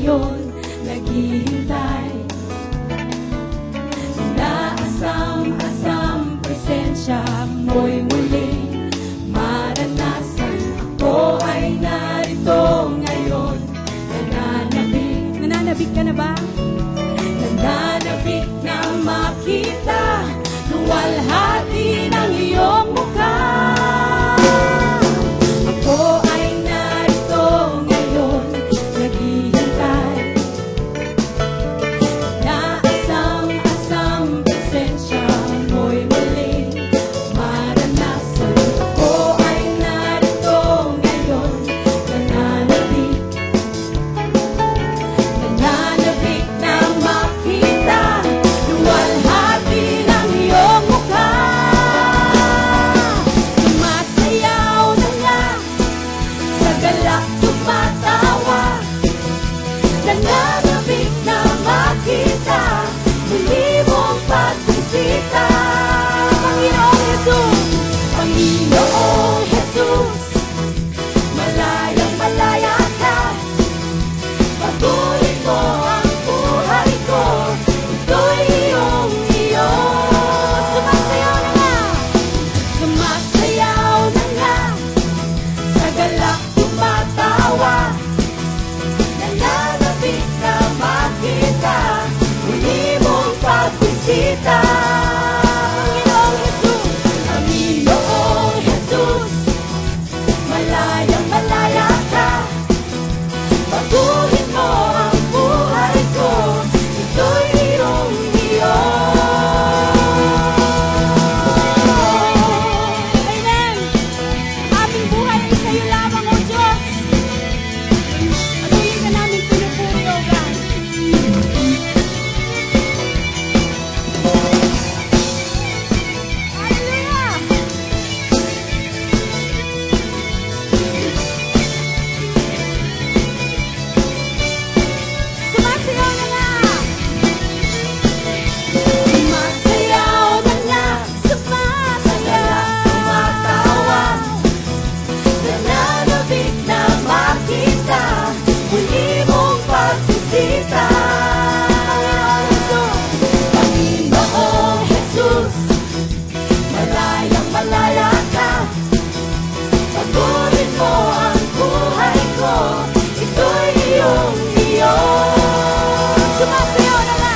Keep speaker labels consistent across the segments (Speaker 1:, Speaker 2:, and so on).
Speaker 1: ngayon naghihintay. Inaasam-asam presensya mo'y muling maranasan. Ako ay narito ngayon, nananabik. Nananabik ka na ba? Nananabik na makita luwalhati ng iyong mukha. Ako ay narito ngayon, naghihintay. Naasam-asam presensya mo'y muling maranasan. Ako ay narito ngayon, nananabik. Nananabik na makita luwalhati ng iyong mukha. Sumasayaw na nga, sa galak tumatawa. Nananabik na makita muli mong pagbisita. Panginoong Jesus, Panginoong Jesus, malayang malaya ka. Patuloy mo ang buhay ko, ito'y iyong-iyo. Sumasayaw na nga, sumasayaw na nga, sa galak tumatawa. Nananabik na makita, muli mong pagbisita. Panginoong Jesus, Panginoong Jesus, malayang malaya ka. Baguhin mo ang buhay ko, ito'y iyong-iyo. Amen! Aming buhay ay sa'yo lamang, O Diyos. Patuloy ka namin pinupuri, O God. Hallelujah! Sumasayaw na nga! Sumasayaw na nga, sumasayaw. Tumatawa, nananabik na makita, muli mong pagbisita. Panginoong Jesus, malayang malaya ka. Pagurin mo ang buhay ko, ito'y iyong-iyo. Sumasayaw na nga,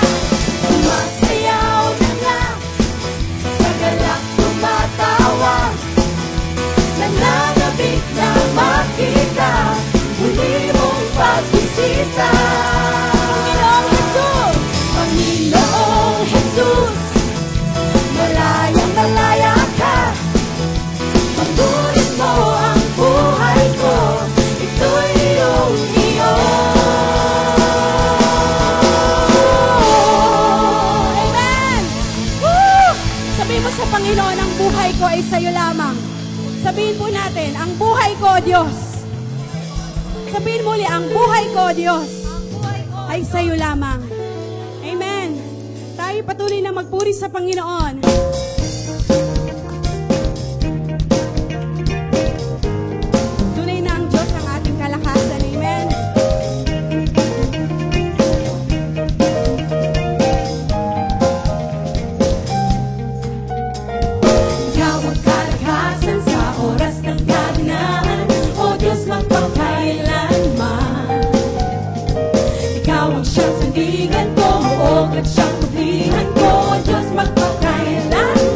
Speaker 1: sumasayaw na nga, sa galak tumatawa. Nananabik na makita, muli mong pagbisita. Panginoong Jesus, Panginoong Jesus, malayang malaya ka. Patuloy mo ang buhay ko, ito'y iyong-iyo. Amen! Woo! Sabihin mo sa Panginoon, ang buhay ko ay sa'yo lamang. Sabihin po natin, ang buhay ko, Diyos. Sabihin mo ulit, ang buhay ko, Diyos, ay sa'yo lamang. Amen. Tayo patuloy na magpuri sa Panginoon. Tunay na ang Diyos ang ating kalakasan. Amen. Ikaw ang kalakasan sa oras ng kaginaan, O Diyos magpakailanman. Ikaw ang siyang sandigan ko, muog at siyang pagdihan ko, O Diyos magpakailanman.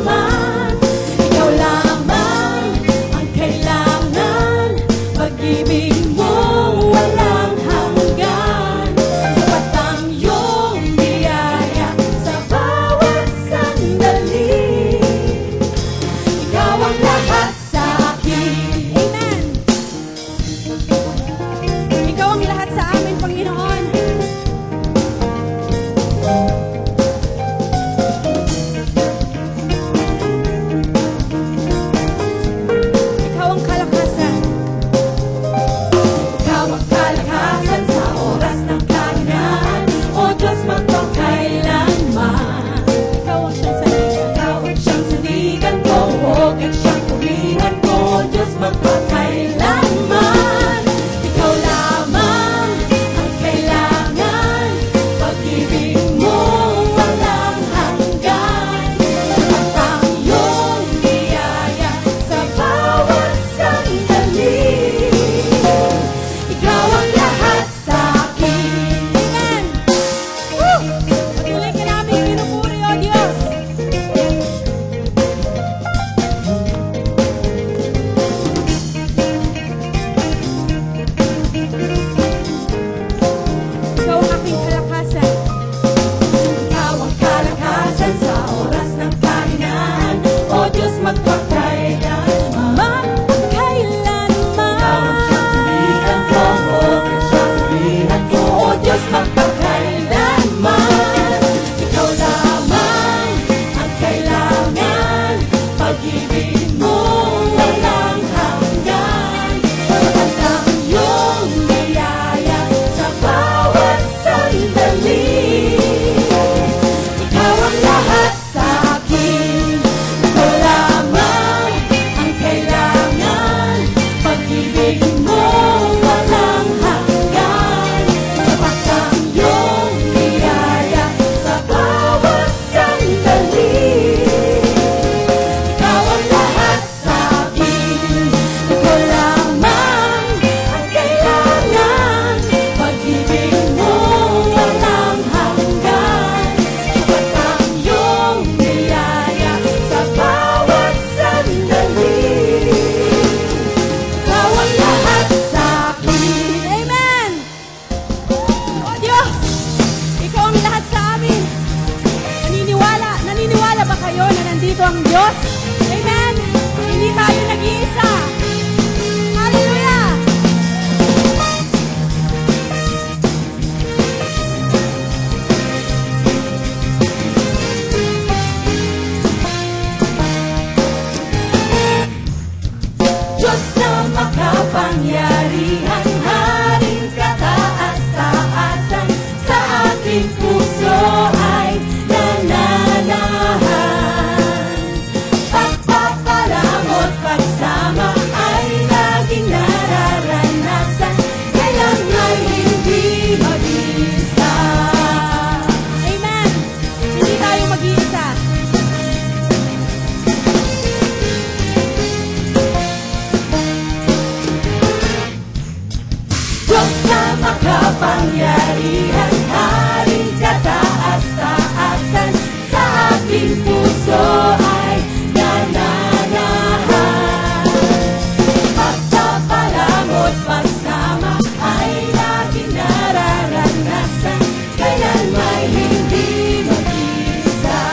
Speaker 1: makapangyarihan, Haring kataas-taasan, sa aking puso ay nananahan. Pagpapalamot pasama ay lagi nararanasan, kailan may hindi mag-isa.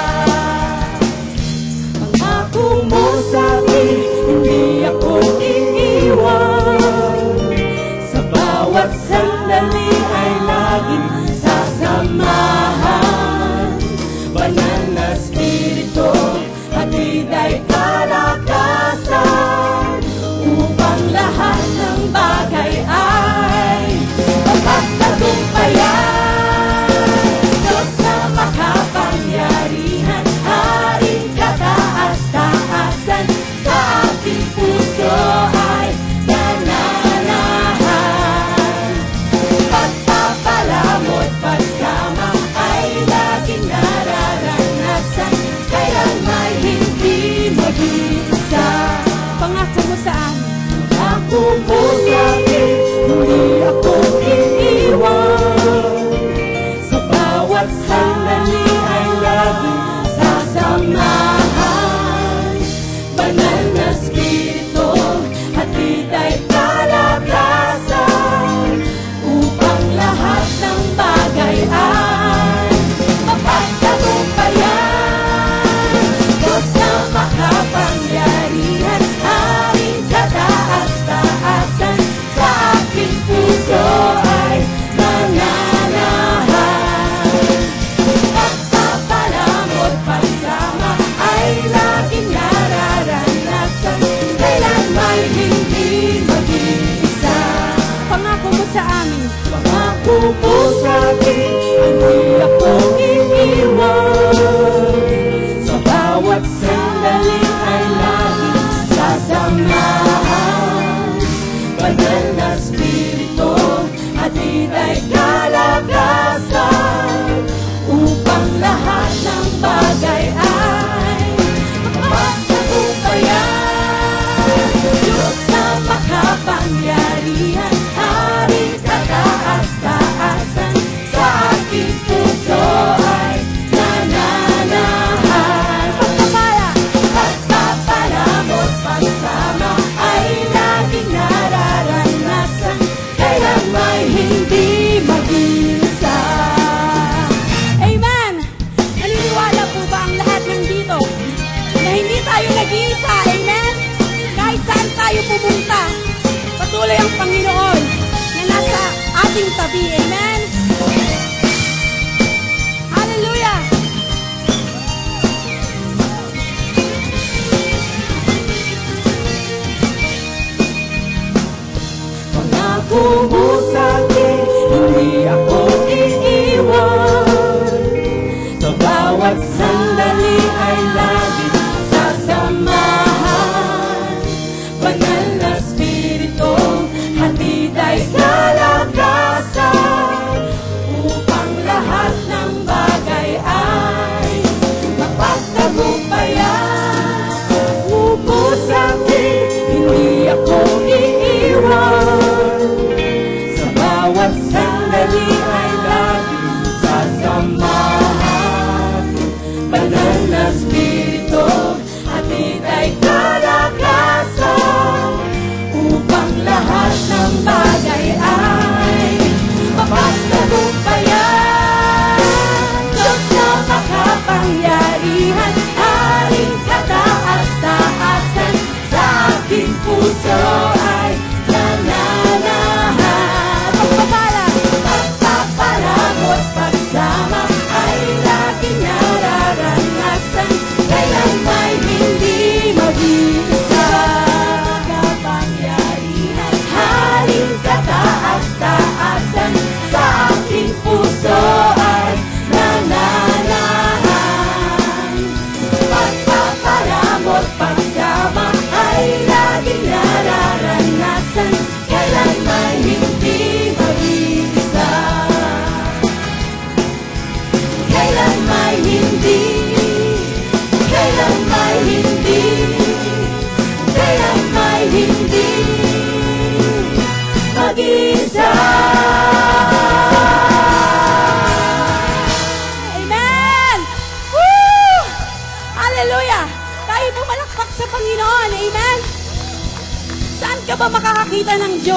Speaker 1: Pangako mo sa'kin, hindi ako iiwan. Sa bawat sandali ay laging sasamahan. Banal na Espiritu, hatid ay kalakasan, upang lahat ng bagay ay mapagtagumpayan. Diyos na makapangyarihan, Haring kataas-taasan, sa aking puso ay nananahan. Pagpapalamot pasama ay laging nararanasan, kailan may hindi mag-isa. Pangako mo sa amin, pangako mo sa'kin, hindi ako iiwan. Sa bawat sandali ay laging sasamahan. Banal na Espiritu, hatid ay kalakasan, upang lahat ng bagay ay mapagtagumpayan. Diyos na makapangyarihan, Haring kataas-taasan, sa aking puso ay nananahan. Pagpapalamot pasama ay laging nararanasan, kailan may hindi mag-isa. Pangako mo sa amin, pangako mo sa'kin, hindi ako iiwan. Sa bawat sandali ay laging sasamahan. Banal na Espiritu, hatid ay kalakasan, upang lahat ng bagay ay mapagtagumpayan. Diyos na makapangyarihan, Haring kataas-taasan, sa aking puso ay nananahan. Pagpapalamot pasama ay laging nararanasan, kailan may hindi mag-isa. Amen! Naniniwala po ba ang lahat ng dito na hindi tayo nag-iisa? Amen? Kahit saan tayo pumunta, patuloy ang Panginoon na nasa ating tabi. Amen? Hallelujah! Pangako mo sa'kin, hindi ako iiwan. Sa bawat sandali ay laging sasamahan. Banal na Espiritu, hatid ay kalakasan, upang lahat ng bagay ay mapagtagumpayan. Upo sa'kin, hindi ako iiwan. Sa bawat sandali ay laging sasamahan. Banal na Espiritu, hatid ay kalakasan, upang lahat ng bagay ay mapagtagumpayan. Diyos na makapangyarihan, Haring kataas-taasan, sa aking puso ay nananahan. Pagpapala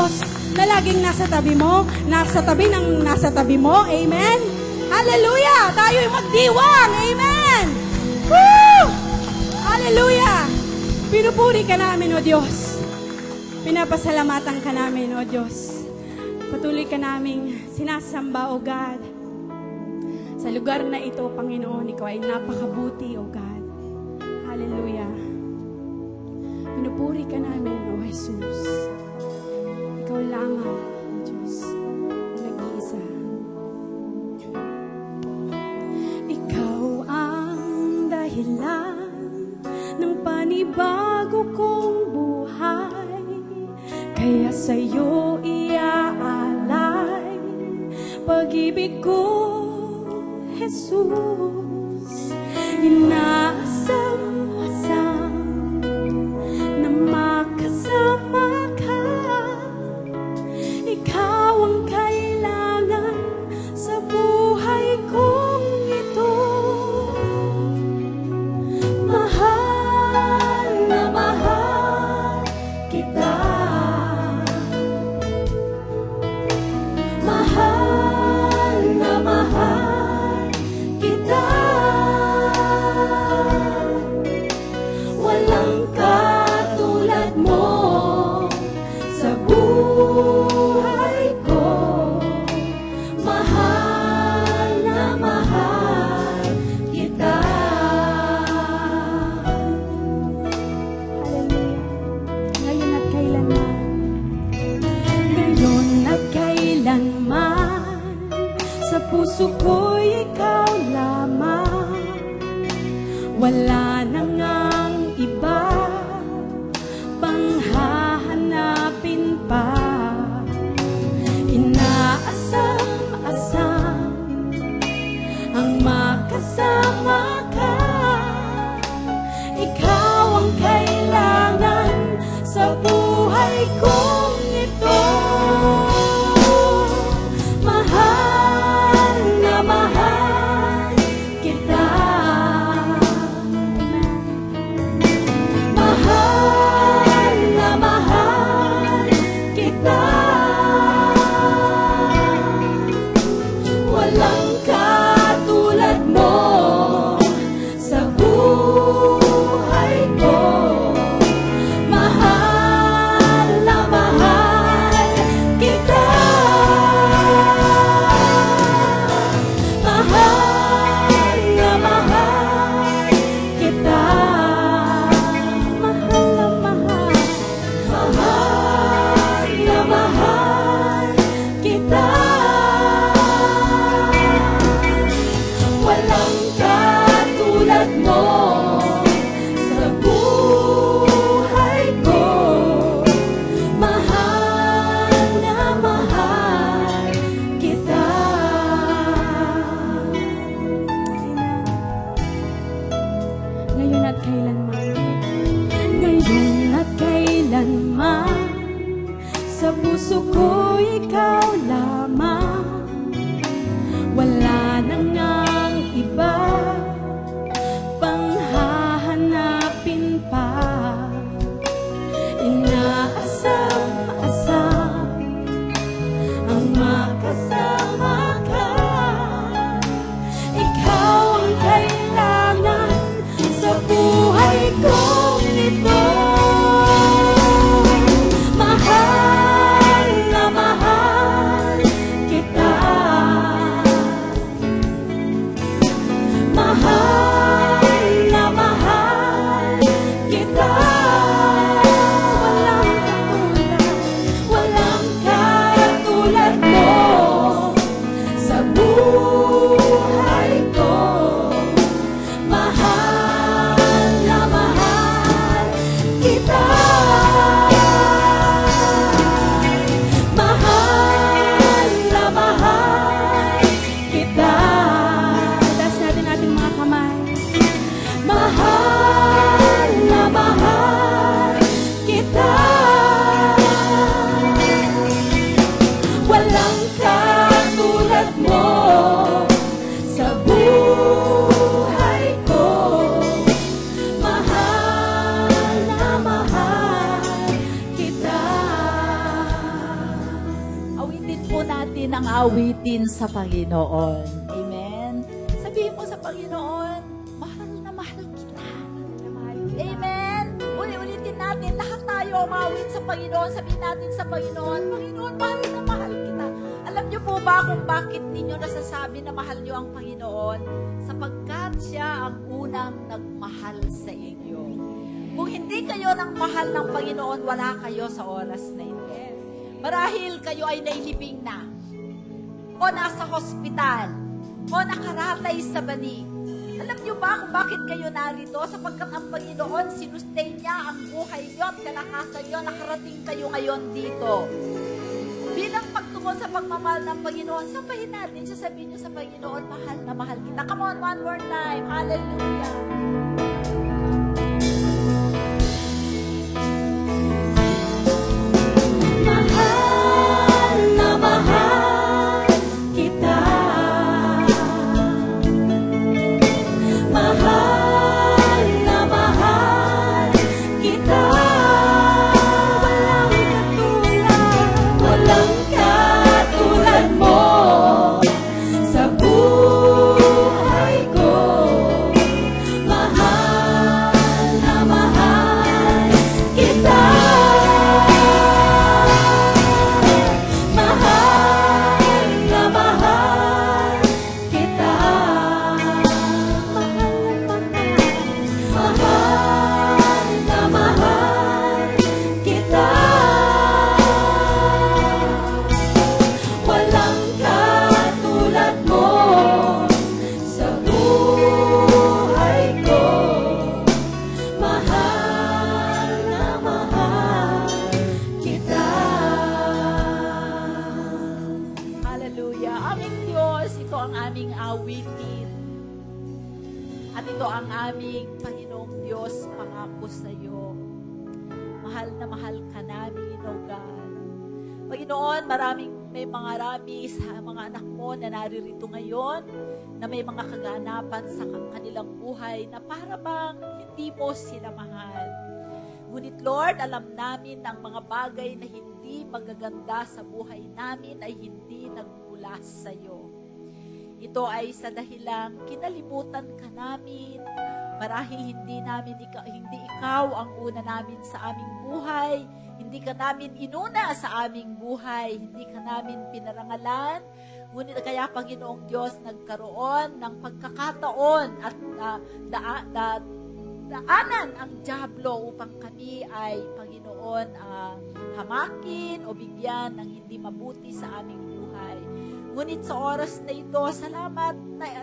Speaker 1: Diyos na laging nasa tabi mo, nasa tabi ng nasa tabi mo. Amen? Hallelujah! Tayo'y magdiwang! Amen! Woo! Hallelujah! Pinupuri ka namin, O Diyos. Pinapasalamatan ka namin, O Diyos. Patuloy ka naming sinasamba, O God. Sa lugar na ito, Panginoon, Ikaw ay napakabuti, O God. Hallelujah. Pinupuri ka namin, O Jesus. Ikaw lamang, O Diyos, na nag-iisa. Ikaw ang dahilan ng panibago kong buhay. Kaya sa'yo iaalay pag-ibig ko, Jesus. Inaasam-asam na makasama ka. Ikaw ang kailangan sa buhay kong ito. Mahal na mahal kita. Mahal na mahal kita. Walang katulad mo sa buhay ko. Mahal na mahal kita. Hallelujah. Ngayon at kailanman. Ngayon at kailanman. Sa puso ko'y ikaw lamang. Wala nang ang iba pang hahanapin pa. Inaasam-asam ang makasama ka. Ikaw ang kailangan sa buhay kong ito. Mahal na mahal kita. Mahal na mahal kita. Walang katulad mo sa buhay ko. Mahal na mahal kita. Mahal na mahal kita. Mahal na mahal. Mahal na mahal kita. Walang katulad mo sa buhay ko. Mahal na mahal kita. Ngayon at kailanman. Ngayon at kailanman. Sa puso ko ikaw lamang. Wala nang ang iba pang hahanapin pa. Inaasam-asam ang makasama ka. Ikaw ang kailangan sa buhay kong ito. Mahal na mahal kita. Mahal na mahal kita. Walang katulad mo sa buhay ko. Mahal na mahal kita. Mahal na mahal kita. Taas natin ating mga kamay. Mahal na mahal kita. Walang katulad mo sa buhay ko. Mahal na mahal kita.
Speaker 2: po natin ang awitin sa Panginoon. Amen. Sabihin mo sa Panginoon, mahal na mahal kita. Amen. Uli-ulitin natin, lahat tayo umawit sa Panginoon. Sabihin natin sa Panginoon, Panginoon, mahal na mahal kita. Alam niyo po ba kung bakit ninyo nasasabi na mahal niyo ang Panginoon? Sapagkat siya ang unang nagmahal sa inyo. Kung hindi kayo ng mahal ng Panginoon, wala kayo sa oras na ito. Marahil kayo ay nailibing na, o nasa hospital, o nakaratay sa bani. Alam niyo ba kung bakit kayo narito? Sapagkat ang Panginoon, sinustay niya ang buhay niyo at kalakasan niyo, nakarating kayo ngayon dito. Bilang pagtungon sa pagmamahal ng Panginoon, sabahin natin siya, sabihin niyo sa Panginoon, mahal na mahal kita. Come on, one more time. Hallelujah.
Speaker 1: Mahal na mahal kita. Mahal na mahal kita. Walang katulad mo sa buhay ko. Mahal na mahal kita. Mahal na mahal kita. Mahal na mahal kita. Walang katulad mo sa buhay ko. Mahal na mahal kita.
Speaker 2: Hallelujah. Aming Diyos, ito ang aming awitin. At ito ang aming Panginoong Diyos, pangako sa iyo. Mahal na mahal ka namin, O God. Panginoon, may mga rami sa mga anak mo na naririto ngayon, na may mga kaganapan sa kanilang buhay na para bang hindi mo sila mahal. Ngunit Lord, alam namin na ang mga bagay na hindi magaganda sa buhay namin ay hindi nagmula sa iyo. Ito ay sa dahilang kinalimutan ka namin. Marahil hindi ikaw ang una namin sa aming buhay. Hindi ka namin inuna sa aming buhay. Hindi ka namin pinarangalan. Ngunit kaya, Panginoong Diyos, nagkaroon ng pagkakataon at daanan ang dyablo upang kami ay, Panginoon, hamakin o bigyan ng hindi mabuti sa aming buhay. Ngunit sa oras na ito, salamat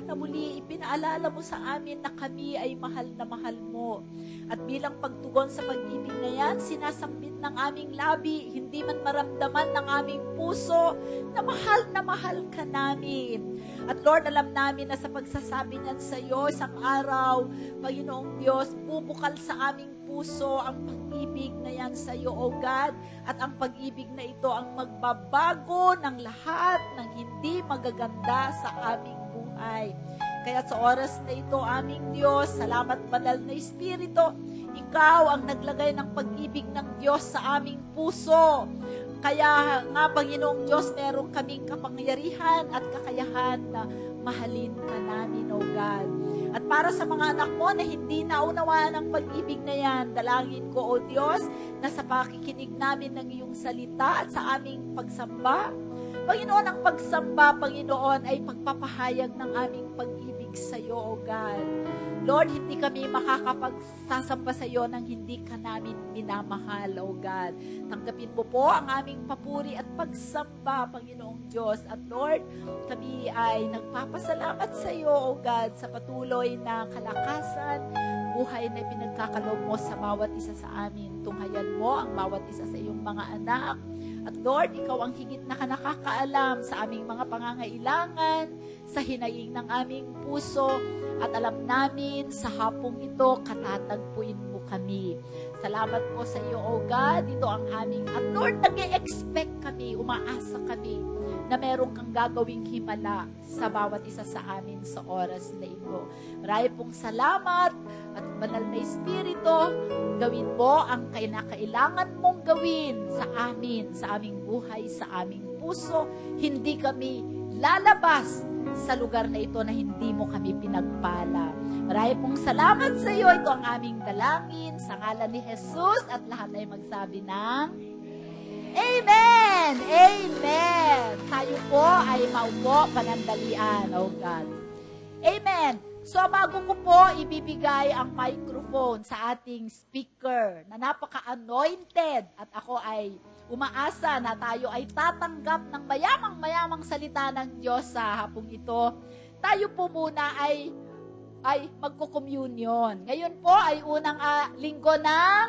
Speaker 2: na muli ipinaalala mo sa amin na kami ay mahal na mahal mo. At bilang pagtugon sa pag-ibig na yan, sinasambit ng aming labi, hindi man maramdaman ng aming puso na mahal ka namin. At Lord, alam namin na sa pagsasabi niyan sa iyo, isang araw, Panginoong Diyos, bubukal sa aming puso ang pag-ibig na yan sa iyo, O God. At ang pag-ibig na ito ang magbabago ng lahat ng hindi magaganda sa aming buhay. Kaya sa oras na ito, aming Diyos, salamat banal na Espiritu, ikaw ang naglagay ng pag-ibig ng Diyos sa aming puso. Kaya nga, Panginoong Diyos, meron kaming kapangyarihan at kakayahan na mahalin ka namin, O God. At para sa mga anak mo na hindi naunawaan ang pag-ibig na yan, dalangin ko, O Diyos, na sa pakikinig namin ng iyong salita at sa aming pagsamba, Panginoon, ang pagsamba, Panginoon, ay pagpapahayag ng aming pag-ibig sa iyo, O God. Lord, hindi kami makakapagsasamba sa iyo nang hindi ka namin minamahal, O God. Tanggapin mo po ang aming papuri at pagsamba, Panginoong Diyos. At Lord, kami ay nagpapasalamat sa iyo, O God, sa patuloy na kalakasan, buhay na pinagkakaloob mo sa bawat isa sa amin. Tunghayan mo ang bawat isa sa iyong mga anak. At Lord, ikaw ang higit na nakakaalam sa aming mga pangangailangan, sa hinaing ng aming puso, at alam namin sa hapong ito, katatagpuin mo kami. Salamat po sa iyo, O God. Ito ang aming, at Lord, nag-e-expect kami, umaasa kami, na meron kang gagawing himala sa bawat isa sa amin sa oras na ito. Marami pong salamat at banal na Espiritu, gawin mo ang kailangan mong gawin sa amin, sa aming buhay, sa aming puso, hindi kami lalabas sa lugar na ito na hindi mo kami pinagpala. Marami pong salamat sa iyo. Ito ang aming dalangin sa ngalan ni Jesus at lahat ay magsabi ng Amen! Amen! Tayo po ay maupo panandalian, oh God. Amen! So, bago ko po ibibigay ang microphone sa ating speaker na napaka-anointed at ako ay umaasa na tayo ay tatanggap ng mayamang salita ng Diyos sa hapong ito, tayo po muna ay magko-communion. Ngayon po ay unang linggo ng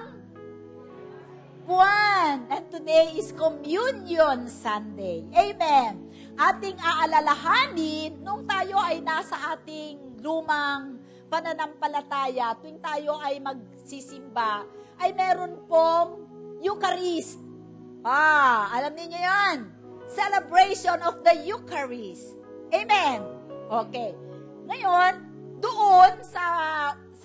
Speaker 2: buwan. And today is Communion Sunday. Amen. Ating aalalahanin nung tayo ay nasa ating lumang pananampalataya, tuwing tayo ay magsisimba, ay meron pong Eucharist. Alam niyo yan. Celebration of the Eucharist. Amen. Okay. Ngayon, doon sa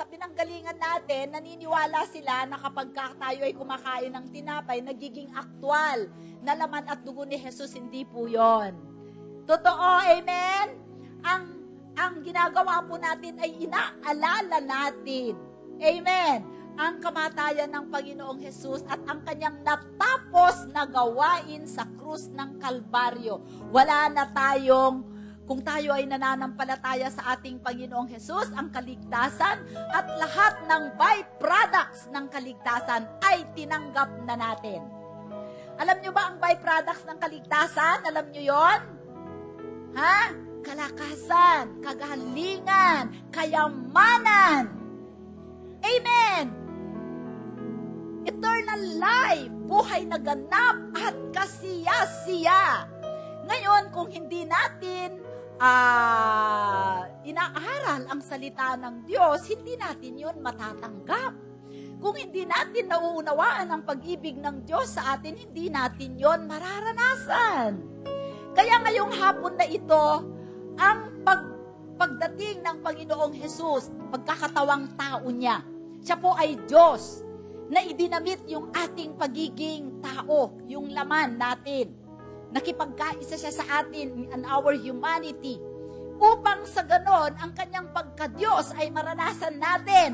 Speaker 2: pinanggalingan natin, naniniwala sila na kapag tayo ay kumakain ng tinapay, nagiging aktwal na laman at dugo ni Jesus, hindi po yon. Totoo, amen? Ang ginagawa po natin ay inaalala natin. Amen? Ang kamatayan ng Panginoong Jesus at ang kanyang natapos na gawain sa krus ng Kalbaryo. Wala na tayong, kung tayo ay nananampalataya sa ating Panginoong Jesus, ang kaligtasan at lahat ng byproducts ng kaligtasan ay tinanggap na natin. Alam nyo ba ang byproducts ng kaligtasan? Alam nyo yon? Kalakasan, kagalingan, kayamanan. Amen! Eternal life, buhay na ganap at kasiya-siya. Ngayon, kung hindi natin inaaral ang salita ng Diyos, hindi natin yun matatanggap. Kung hindi natin nauunawaan ang pag-ibig ng Diyos sa atin, hindi natin yon mararanasan. Kaya ngayong hapon na ito, ang pagdating ng Panginoong Jesus, pagkakatawang tao niya, siya po ay Diyos, na idinamit yung ating pagiging tao, yung laman natin. Nakipagkaisa siya sa atin in our humanity, upang sa ganon, ang kanyang pagka-Diyos ay maranasan natin.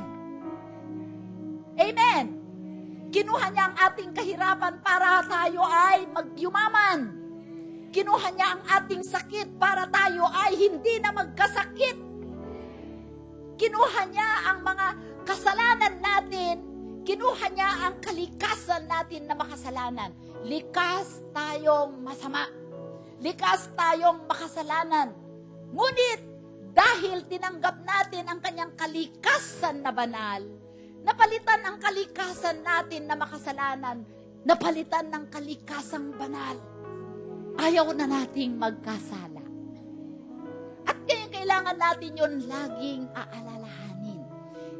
Speaker 2: Amen! Kinuha niya ang ating kahirapan para tayo ay magyumaman. Kinuha niya ang ating sakit para tayo ay hindi na magkasakit. Kinuha niya ang mga kasalanan natin. Kinuha niya ang kalikasan natin na makasalanan. Likas tayong masama. Likas tayong makasalanan. Ngunit, dahil tinanggap natin ang kanyang kalikasan na banal, napalitan ang kalikasan natin na makasalanan, napalitan ng kalikasang banal. Ayaw na nating magkasala. At kaya kailangan natin yun laging aalalahanin.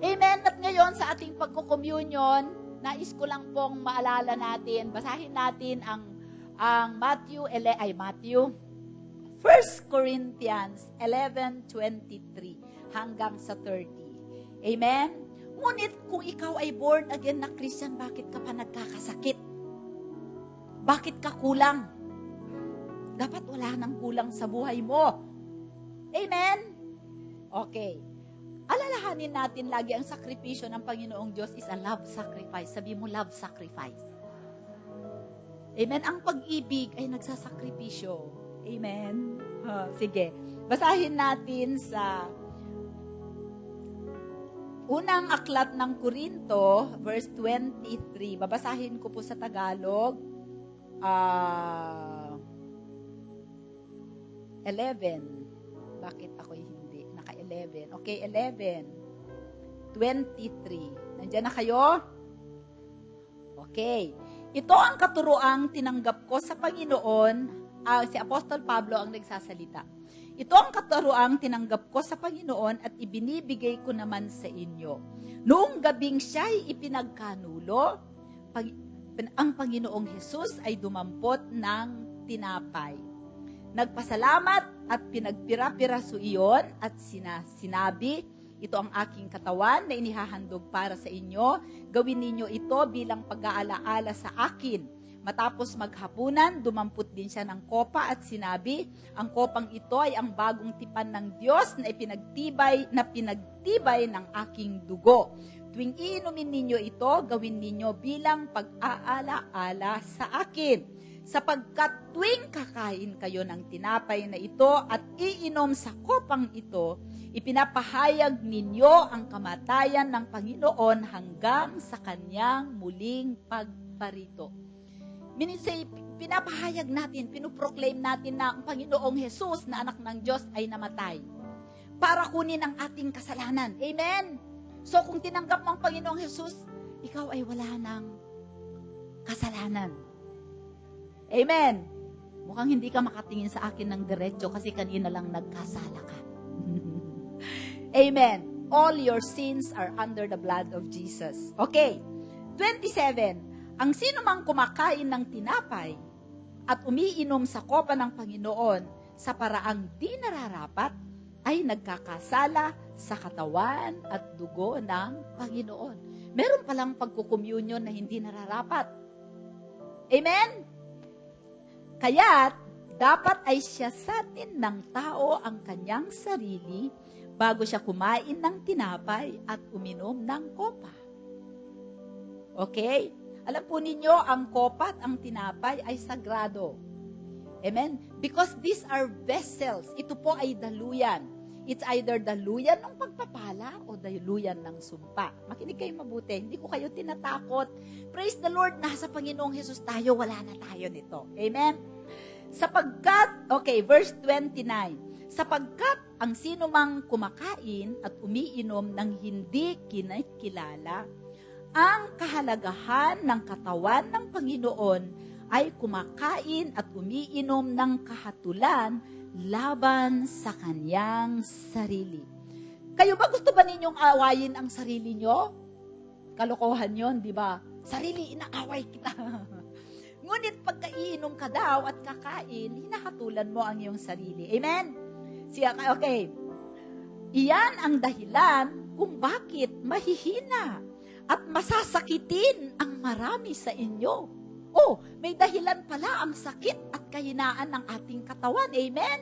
Speaker 2: Amen? At ngayon sa ating pagkukommunion, nais ko lang pong maalala natin, basahin natin ang Matthew 1 Corinthians 11:23 hanggang sa 30. Amen? Ngunit kung ikaw ay born again na Christian, bakit ka pa nagkakasakit? Bakit ka kulang? Dapat wala nang kulang sa buhay mo. Amen? Okay. Alalahanin natin lagi ang sakripisyo ng Panginoong Diyos is a love sacrifice. Sabi mo, love sacrifice. Amen? Ang pag-ibig ay nagsasakripisyo. Amen? Sige. Basahin natin sa unang aklat ng Korinto, verse 23. Babasahin ko po sa Tagalog. 11. Bakit ako hindi? Naka-11. Okay, 11. 23. Nandiyan na kayo? Okay. Ito ang katuroang tinanggap ko sa Panginoon. Si Apostol Pablo ang nagsasalita. Ito ang katuroang tinanggap ko sa Panginoon at ibinibigay ko naman sa inyo. Noong gabing siya'y ipinagkanulo, ang Panginoong Jesus ay dumampot ng tinapay. Nagpasalamat at pinagpira-piraso iyon at sinabi, ito ang aking katawan na inihahandog para sa inyo. Gawin ninyo ito bilang pag-aalaala sa akin. Matapos maghapunan, dumampot din siya ng kopa at sinabi, ang kopang ito ay ang bagong tipan ng Diyos na pinagtibay ng aking dugo. Tuwing iinumin ninyo ito, gawin ninyo bilang pag-aala-ala sa akin. Sapagkat tuwing kakain kayo ng tinapay na ito at iinom sa kopang ito, ipinapahayag ninyo ang kamatayan ng Panginoon hanggang sa kanyang muling pagparito. Pinapahayag natin, pinuproclaim natin na ang Panginoong Jesus na anak ng Diyos ay namatay para kunin ang ating kasalanan. Amen? So kung tinanggap mo ang Panginoong Jesus, ikaw ay wala ng kasalanan. Amen? Mukhang hindi ka makatingin sa akin ng diretso kasi kanina lang nagkasala ka. Amen. All your sins are under the blood of Jesus. Okay. 27. Ang sino mang kumakain ng tinapay at umiinom sa kopa ng Panginoon sa paraang di nararapat ay nagkakasala sa katawan at dugo ng Panginoon. Meron palang pagkukommunion na hindi nararapat. Amen? Kaya't dapat ay siyasatin ng tao ang kanyang sarili bago siya kumain ng tinapay at uminom ng kopa. Okay? Alam po ninyo, ang kopa at ang tinapay ay sagrado. Amen? Because these are vessels. Ito po ay daluyan. It's either daluyan ng pagpapala o daluyan ng sumpa. Makinig kayo mabuti. Hindi ko kayo tinatakot. Praise the Lord, nasa Panginoong Jesus tayo, wala na tayo nito. Amen? Sapagkat, okay, verse 29. Sapagkat ang sino mang kumakain at umiinom ng hindi kinikilala, ang kahalagahan ng katawan ng Panginoon ay kumakain at umiinom ng kahatulan laban sa kanyang sarili. Kayo ba gusto ba ninyong awayin ang sarili nyo? Kalokohan yon, di ba? Sarili, inaaway kita. Ngunit pagkaiinom ka daw at kakain, hinahatulan mo ang iyong sarili. Amen? Okay. Iyan ang dahilan kung bakit mahihina at masasakitin ang marami sa inyo. Oh, may dahilan pala ang sakit at kahinaan ng ating katawan. Amen?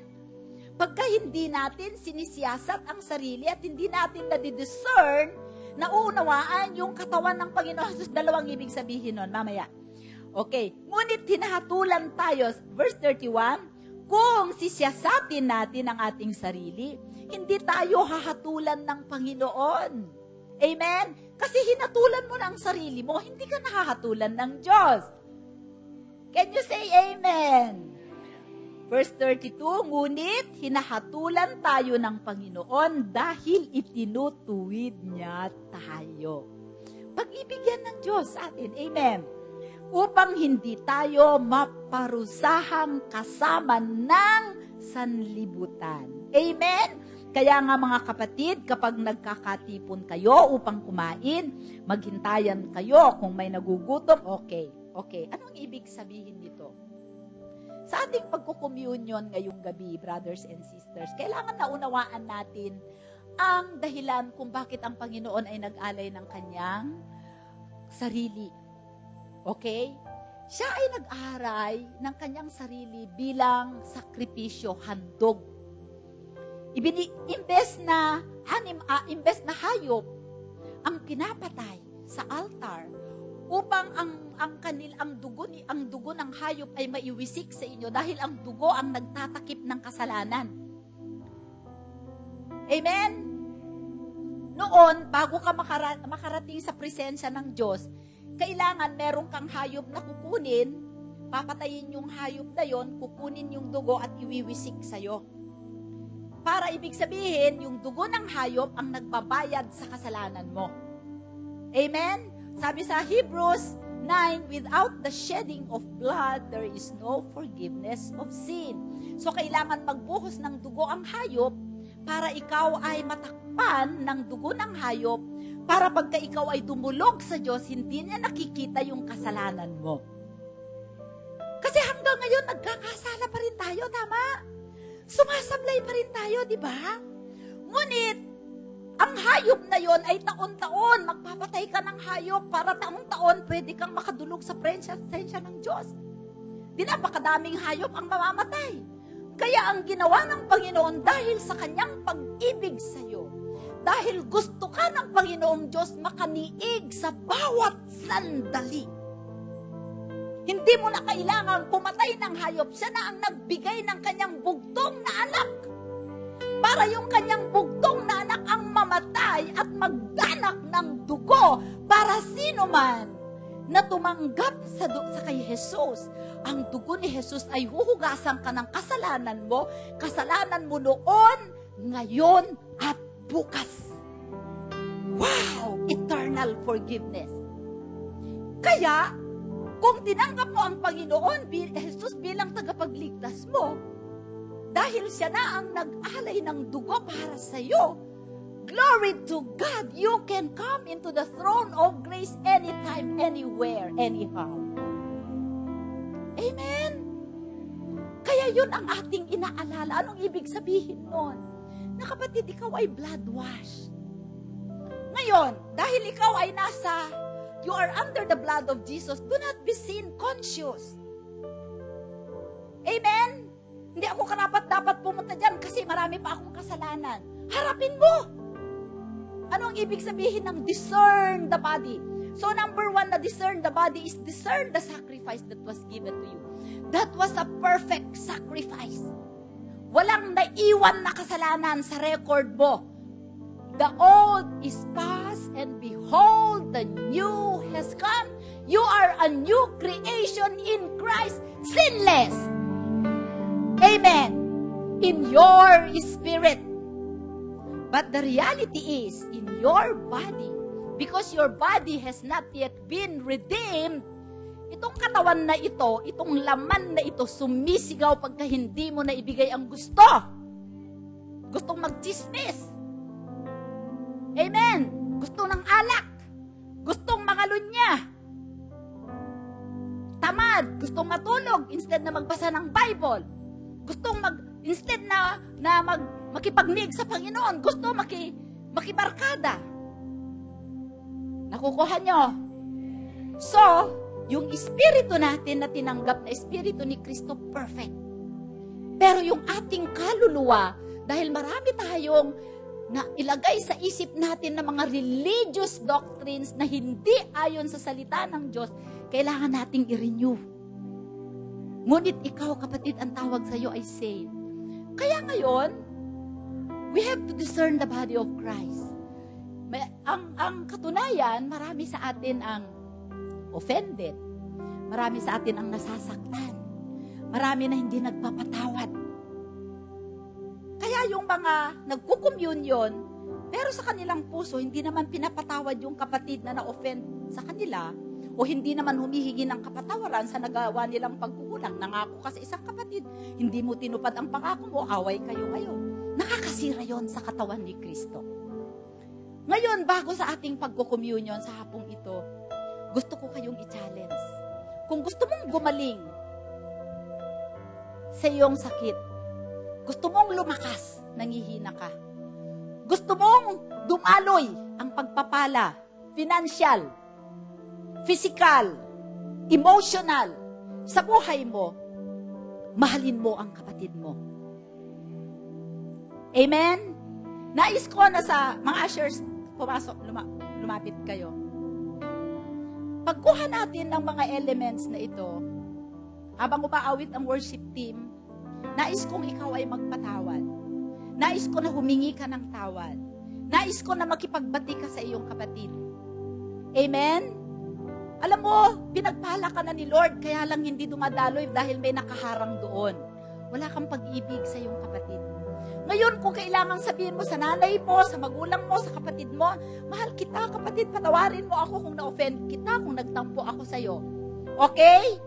Speaker 2: Pagka hindi natin sinisiyasat ang sarili at hindi natin nadidiscern, nauunawaan yung katawan ng Panginoon Jesus, dalawang ibig sabihin nun, mamaya. Okay, ngunit hinahatulan tayo, verse 31, kung sisiyasatin natin ang ating sarili, hindi tayo hahatulan ng Panginoon. Amen? Kasi hinatulan mo na ang sarili mo, hindi ka nahahatulan ng Diyos. Can you say amen? Verse 32, ngunit hinahatulan tayo ng Panginoon dahil itinutuwid niya tayo. Pag-ibigyan ng Diyos sa atin. Amen. Upang hindi tayo maparusahang kasama ng sanlibutan. Amen? Kaya nga mga kapatid, kapag nagkakatipon kayo upang kumain, maghintayan kayo kung may nagugutom, okay. Anong ibig sabihin nito? Sa ating pagkukommunion ngayong gabi, brothers and sisters, kailangan naunawaan natin ang dahilan kung bakit ang Panginoon ay nag-alay ng kanyang sarili. Okay? Siya ay nag-aray ng kanyang sarili bilang sakripisyo, handog. Imbes na hayop ang pinapatay sa altar upang ang dugo ng hayop ay maiwisik sa inyo dahil ang dugo ang nagtatakip ng kasalanan. Amen? Noon, bago ka makarating sa presensya ng Diyos, kailangan meron kang hayop na kukunin, papatayin yung hayop na yon, kukunin yung dugo at iwiwisik sa'yo. Para ibig sabihin, yung dugo ng hayop ang nagbabayad sa kasalanan mo. Amen? Sabi sa Hebrews 9, without the shedding of blood, there is no forgiveness of sin. So, kailangan magbuhos ng dugo ang hayop para ikaw ay matakpan ng dugo ng hayop para pagka ikaw ay dumulog sa Diyos, hindi niya nakikita yung kasalanan mo. Kasi hanggang ngayon, nagkakasala pa rin tayo, tama? Sumasablay pa rin tayo, di ba? Ngunit, ang ang hayop na yon ay taon-taon, magpapatay ka ng hayop para taon-taon pwede kang makadulog sa presensya ng Diyos. Di napakadaming hayop ang mamamatay. Kaya ang ginawa ng Panginoon dahil sa kanyang pag-ibig sa iyo, dahil gusto ka ng Panginoong Diyos makaniig sa bawat sandali. Hindi mo na kailangan pumatay ng hayop. Siya na ang nagbigay ng kanyang bugtong na anak. Para yung kanyang bugtong na anak ang mamatay at magdanak ng dugo para sino man na tumanggap sa kay Jesus. Ang dugo ni Jesus ay huhugasan ka ng kasalanan mo noon, ngayon, at bukas. Wow! Eternal forgiveness. Kaya, kung tinanggap mo ang Panginoon, Jesus bilang tagapagligtas mo, dahil siya na ang nag-alay ng dugo para sa iyo, glory to God, you can come into the throne of grace anytime, anywhere, anyhow. Amen? Kaya yun ang ating inaalala. Anong ibig sabihin nun? Na kapatid, ikaw ay blood wash. Ngayon, dahil ikaw ay you are under the blood of Jesus, do not be sin conscious. Amen? Hindi ako dapat pumunta dyan kasi marami pa akong kasalanan. Harapin mo! Ano ang ibig sabihin ng discern the body? So number 1 na discern the body is discern the sacrifice that was given to you. That was a perfect sacrifice. Walang naiwan na kasalanan sa record mo. The old is past and behold, the new has come. You are a new creation in Christ, sinless. Amen. In your spirit. But the reality is, in your body, because your body has not yet been redeemed, itong katawan na ito, itong laman na ito, sumisigaw pagka hindi mo na ibigay ang gusto. Gustong magchismis. Amen. Gusto ng alak. Gustong mangalunya. Tamad. Gustong matulog instead na magbasa ng Bible. Gustong instead na makipagnig sa Panginoon, gusto makibarkada. Nakukuha nyo? So, yung espiritu natin na tinanggap na espiritu ni Kristo, perfect. Pero yung ating kaluluwa, dahil marami tayong na ilagay sa isip natin ng mga religious doctrines na hindi ayon sa salita ng Diyos, kailangan nating i-renew. Ngunit ikaw, kapatid, ang tawag sa iyo ay saved. Kaya ngayon, we have to discern the body of Christ. Ang katunayan, marami sa atin ang offended. Marami sa atin ang nasasaktan. Marami na hindi nagpapatawad. Kaya yung mga nagkukommunion, pero sa kanilang puso, hindi naman pinapatawad yung kapatid na na-offend sa kanila, o hindi naman humihingi ng kapatawaran sa nagawa nilang pagkukulang. Nangako ka sa isang kapatid, hindi mo tinupad ang pangako mo, away kayo ngayon. Nakakasira yon sa katawan ni Kristo. Ngayon, bago sa ating pagkukommunion sa hapong ito, gusto ko kayong i-challenge. Kung gusto mong gumaling sa iyong sakit, gusto mong lumakas, nangihina ka. Gusto mong dumaloy ang pagpapala, financial, physical, emotional, sa buhay mo, mahalin mo ang kapatid mo. Amen? Nais ko na sa mga ushers, lumapit kayo. Pagkuha natin ng mga elements na ito, habang umaawit ang worship team, nais kong ikaw ay magpatawad. Nais ko na humingi ka ng tawad. Nais ko na makipagbati ka sa iyong kapatid. Amen? Alam mo, pinagpala ka na ni Lord, kaya lang hindi dumadaloy dahil may nakaharang doon. Wala kang pag-ibig sa iyong kapatid. Ngayon, kung kailangan sabihin mo sa nanay mo, sa magulang mo, sa kapatid mo, mahal kita, kapatid, patawarin mo ako kung na-offend kita, kung nagtampo ako sa iyo. Okay?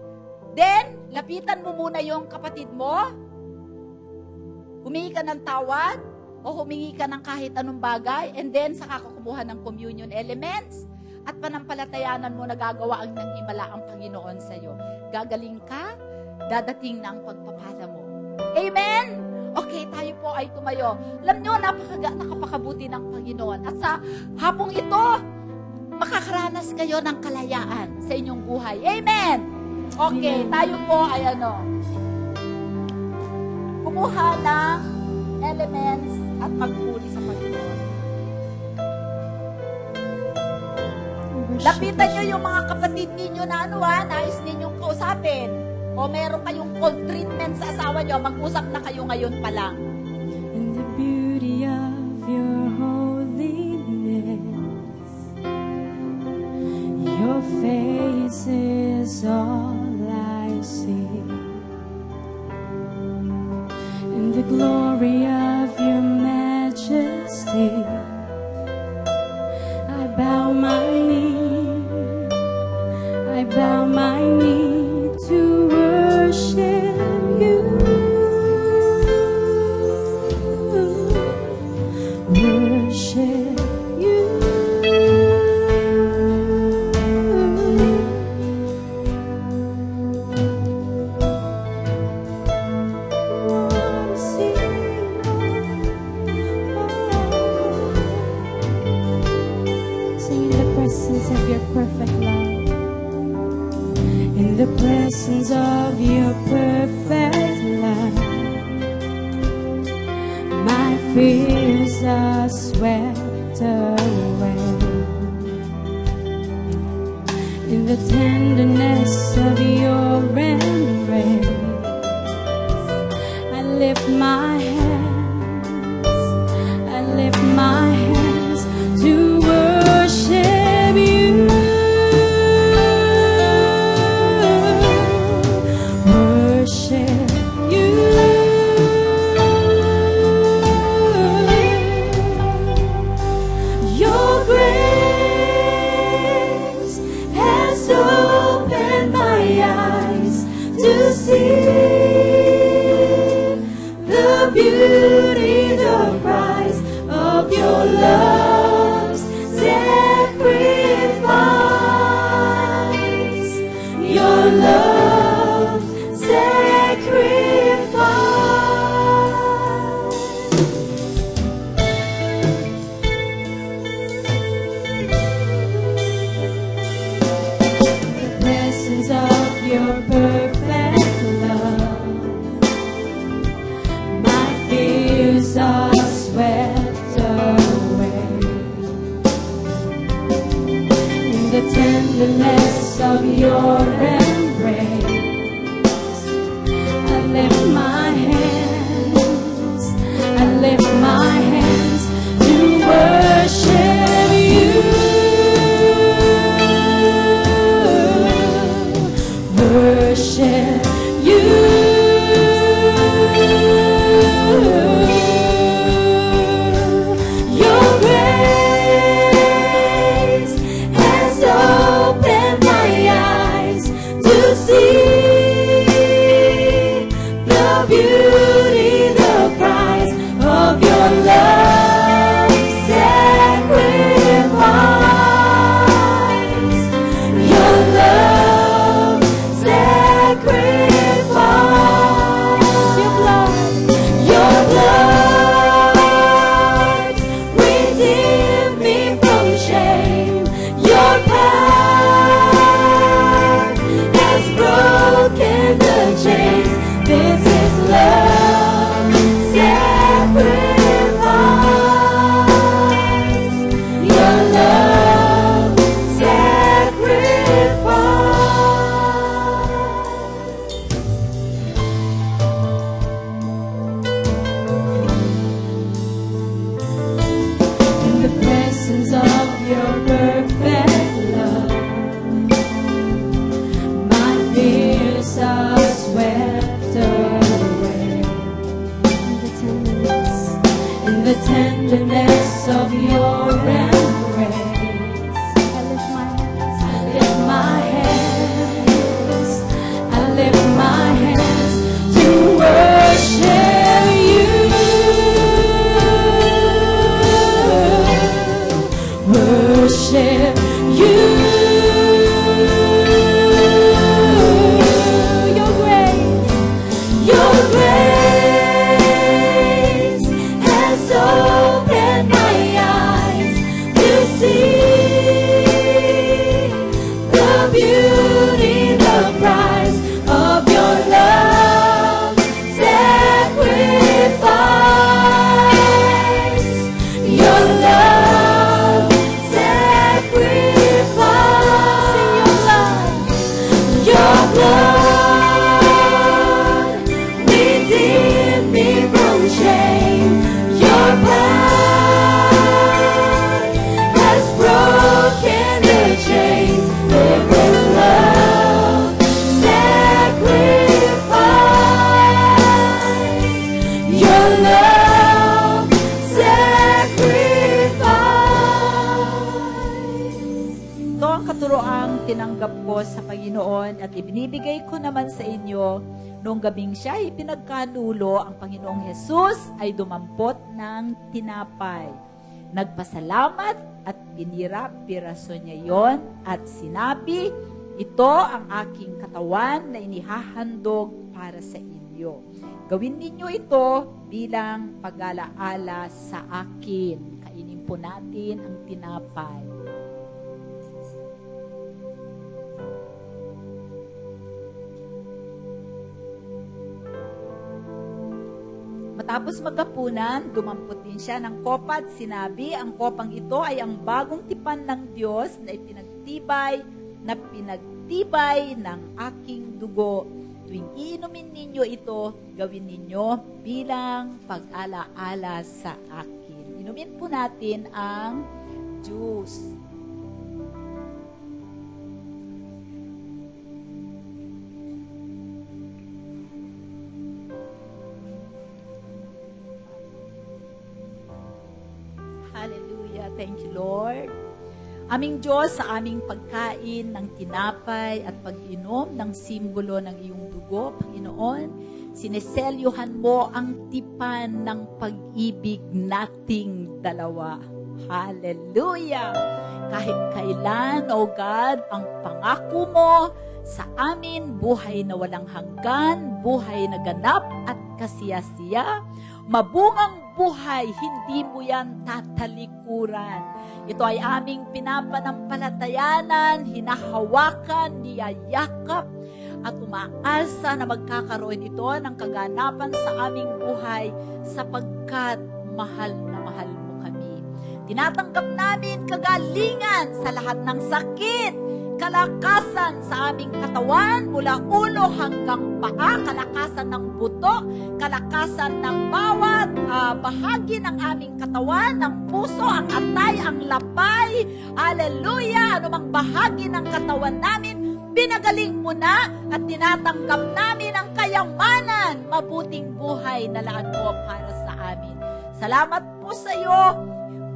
Speaker 2: Then, lapitan mo muna yung kapatid mo. Humingi ka ng tawad, o humingi ka ng kahit anong bagay, and then, saka kukumuha ng communion elements, at panampalatayanan mo na gagawa ang himala ang Panginoon sa iyo. Gagaling ka, dadating na ang pagpapala mo. Amen? Okay, tayo po ay kayo tumayo. Alam nyo, nakapakabuti ng Panginoon. At sa hapong ito, makakaranas kayo ng kalayaan sa inyong buhay. Amen! Okay, tayo po ay kumuha ng elements at magpuri sa Panginoon. Lapitan nyo yung mga kapatid ninyo na nais ninyong kausapin. O meron kayong cold treatment sa asawa nyo, mag-usap na kayo ngayon pa lang.
Speaker 1: In the beauty of your holiness, your face is all I see. In the glory of your majesty, I bow my knee to worship you. Worship you. Wanna see sing in the presence of your perfect love. In the presence of your perfect love, my fears are swept away. In the tenderness of your embrace, I lift my hands to worship you. Worship you. Your grace has opened my eyes to see the beauty, the price of your love's sacrifice. Your love sacrifice. The presence of your perfect love, my fears are swept away. In the tenderness of your embrace, I lift my hands to worship you. Worship you. Your grace has opened my eyes to see the beauty, the price of your love sacrifice. Your love sacrifice. Your blood redeemed me from shame. Your power has broken the chains. This is love sacrifice. Your love sacrifice. In the presence of your perfect love, my fears are swept away. In the tenderness of your embrace, I lift my hands to worship you. Worship you. Your grace
Speaker 2: tinanggap ko sa Panginoon at ibinibigay ko naman sa inyo. Noong gabing siya ay pinagkanulo, ang Panginoong Hesus ay dumampot ng tinapay. Nagpasalamat at pinira-piraso niya yon at sinabi, ito ang aking katawan na inihahandog para sa inyo. Gawin ninyo ito bilang pag-alaala sa akin. Kainin po natin ang tinapay. Matapos magkapunan, dumampot din siya ng kopa at sinabi, ang kopang ito ay ang bagong tipan ng Diyos na pinagtibay ng aking dugo. Tuwing iinumin ninyo ito, gawin ninyo bilang pag-alaala sa akin. Inumin po natin ang juice. Hallelujah. Thank you, Lord. Aming Diyos, sa aming pagkain ng tinapay at pag-inom ng simbolo ng iyong dugo, Panginoon, sineselyuhan mo ang tipan ng pag-ibig nating dalawa. Hallelujah! Kahit kailan, O God, ang pangako mo sa amin, buhay na walang hanggan, buhay na ganap at kasiyasiya, mabungang buhay, hindi mo yan tatalikuran. Ito ay aming pinapanampalatayanan, hinahawakan, niyayakap, at umaasa na magkakaroon ito ng kaganapan sa aming buhay sapagkat mahal na mahal mo kami. Tinatanggap namin kagalingan sa lahat ng sakit, kalakasan sa aming katawan mula ulo hanggang paa, kalakasan ng buto, kalakasan ng bawat bahagi ng aming katawan, ng puso, ang atay, ang lapay, hallelujah, anumang bahagi ng katawan namin, pinagaling mo na at tinatanggap namin ang kayamanan, mabuting buhay na laan mo para sa amin. Salamat po sa iyo,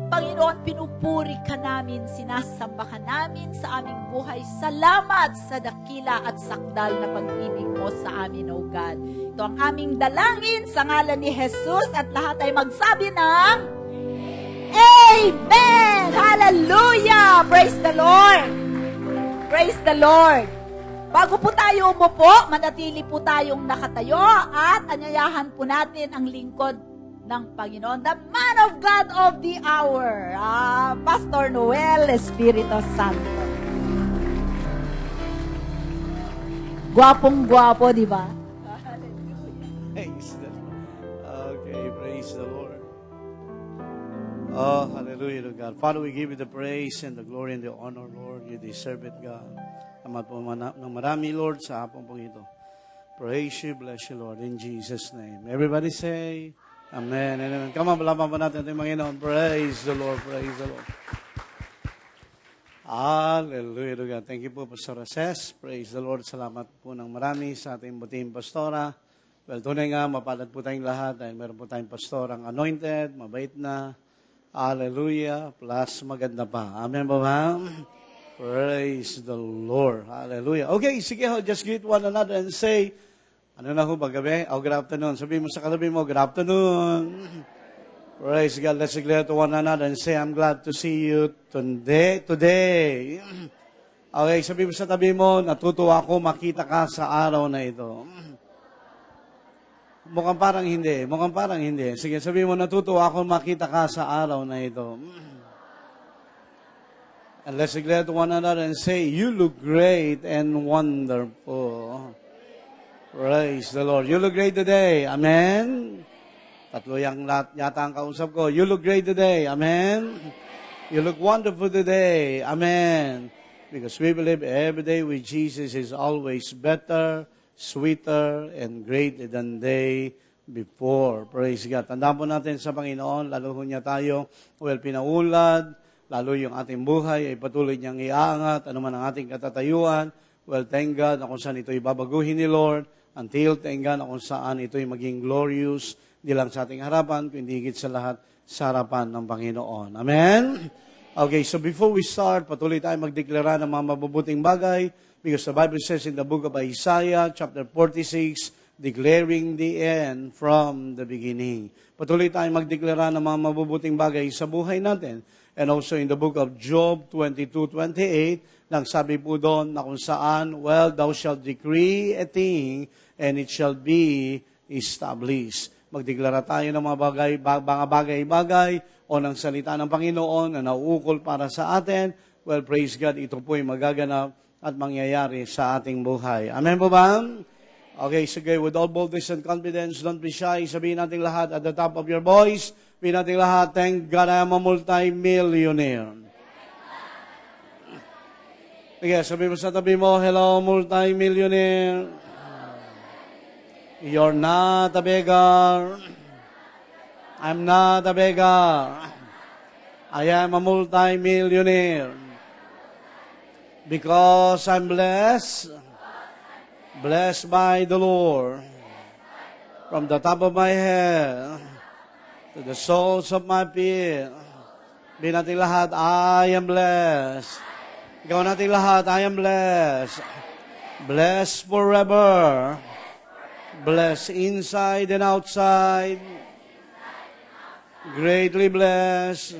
Speaker 2: Panginoon, pinupuri ka namin, sinasamba ka namin sa aming buhay. Salamat sa dakila at sakdal na pag-ibig mo sa amin, O God. Ito ang aming dalangin sa ngalan ni Jesus at lahat ay magsabi ng Amen! Hallelujah! Praise the Lord! Praise the Lord! Bago po tayo umupo, manatili po tayong nakatayo at anyayahan po natin ang lingkod ng Panginoon, the man of God of the hour, Pastor Noel Espiritu Santo. Gwapong-gwapo, di ba?
Speaker 3: Praise the Lord. Okay, praise the Lord. Oh, hallelujah to God. Father, we give you the praise and the glory and the honor, Lord. You deserve it, God. Salamat po ng marami, Lord, sa hapon po ito. Praise you, bless you, Lord, in Jesus' name. Everybody say, Amen. Amen. Come on, palapan pa natin ito yung Panginoon. Praise the Lord. Praise the Lord. Hallelujah to God. Thank you po, Pastor Races. Praise the Lord. Salamat po ng marami sa ating buting pastora. Well, tunay nga, mapalad po tayong lahat dahil meron po tayong pastorang anointed, mabait na. Hallelujah. Plus, maganda pa. Amen ba, ma'am? Praise the Lord. Hallelujah. Okay, sige ho. Just greet one another and say, ano na ho ba gabi? Oh, good afternoon. Sabihin mo sa katabi mo, good afternoon. Praise God. Let's declare to one another and say, I'm glad to see you today. Okay, sabihin mo sa tabi mo, natutuwa ako makita ka sa araw na ito. Mukhang parang hindi. Mukhang parang hindi. Sige, sabihin mo, natutuwa ako makita ka sa araw na ito. And let's declare to one another and say, you look great and wonderful. Praise the Lord. You look great today. Amen. Tatlo yung yata ang kausap ko. You look great today. Amen. You look wonderful today. Amen. Because we believe every day with Jesus is always better, sweeter, and greater than day before. Praise God. Tandaan po natin sa Panginoon, lalo ho niya tayo, pinaulad, lalo yung ating buhay ay patuloy niyang iaangat, anuman ang ating katatayuan. Well, thank God na kung saan ito'y babaguhin ni Lord, until thank God na kung saan ito'y maging glorious, di lang sa ating harapan, kundi higit sa lahat, sa harapan ng Panginoon. Amen? Okay, so before we start, patuloy tayo magdeklara ng mga mabubuting bagay because the Bible says in the book of Isaiah, chapter 46, declaring the end from the beginning. Patuloy tayo magdeklara ng mga mabubuting bagay sa buhay natin. And also in the book of Job 22:28, nagsabi po doon na kung saan, well, thou shalt decree a thing and it shall be established. Magdeklara tayo ng mga bagay-bagay o ng salita ng Panginoon na nauukol para sa atin. Well, praise God, ito po ay magaganap at mangyayari sa ating buhay. Amen po ba? Okay, sige, with all boldness and confidence, don't be shy. Sabihin natin lahat at the top of your voice. Sabihin natin lahat, thank God I am a multi-millionaire. Sige, sabihin mo sa tabi mo, hello, multi-millionaire. You're not a beggar. I'm not a beggar. I am a multi-millionaire. Because I'm blessed by the Lord, from the top of my head to the soles of my feet. Sabihin natin lahat, I am blessed. Ikaw natin lahat, I am blessed. Blessed forever. Blessed inside and outside. Greatly blessed.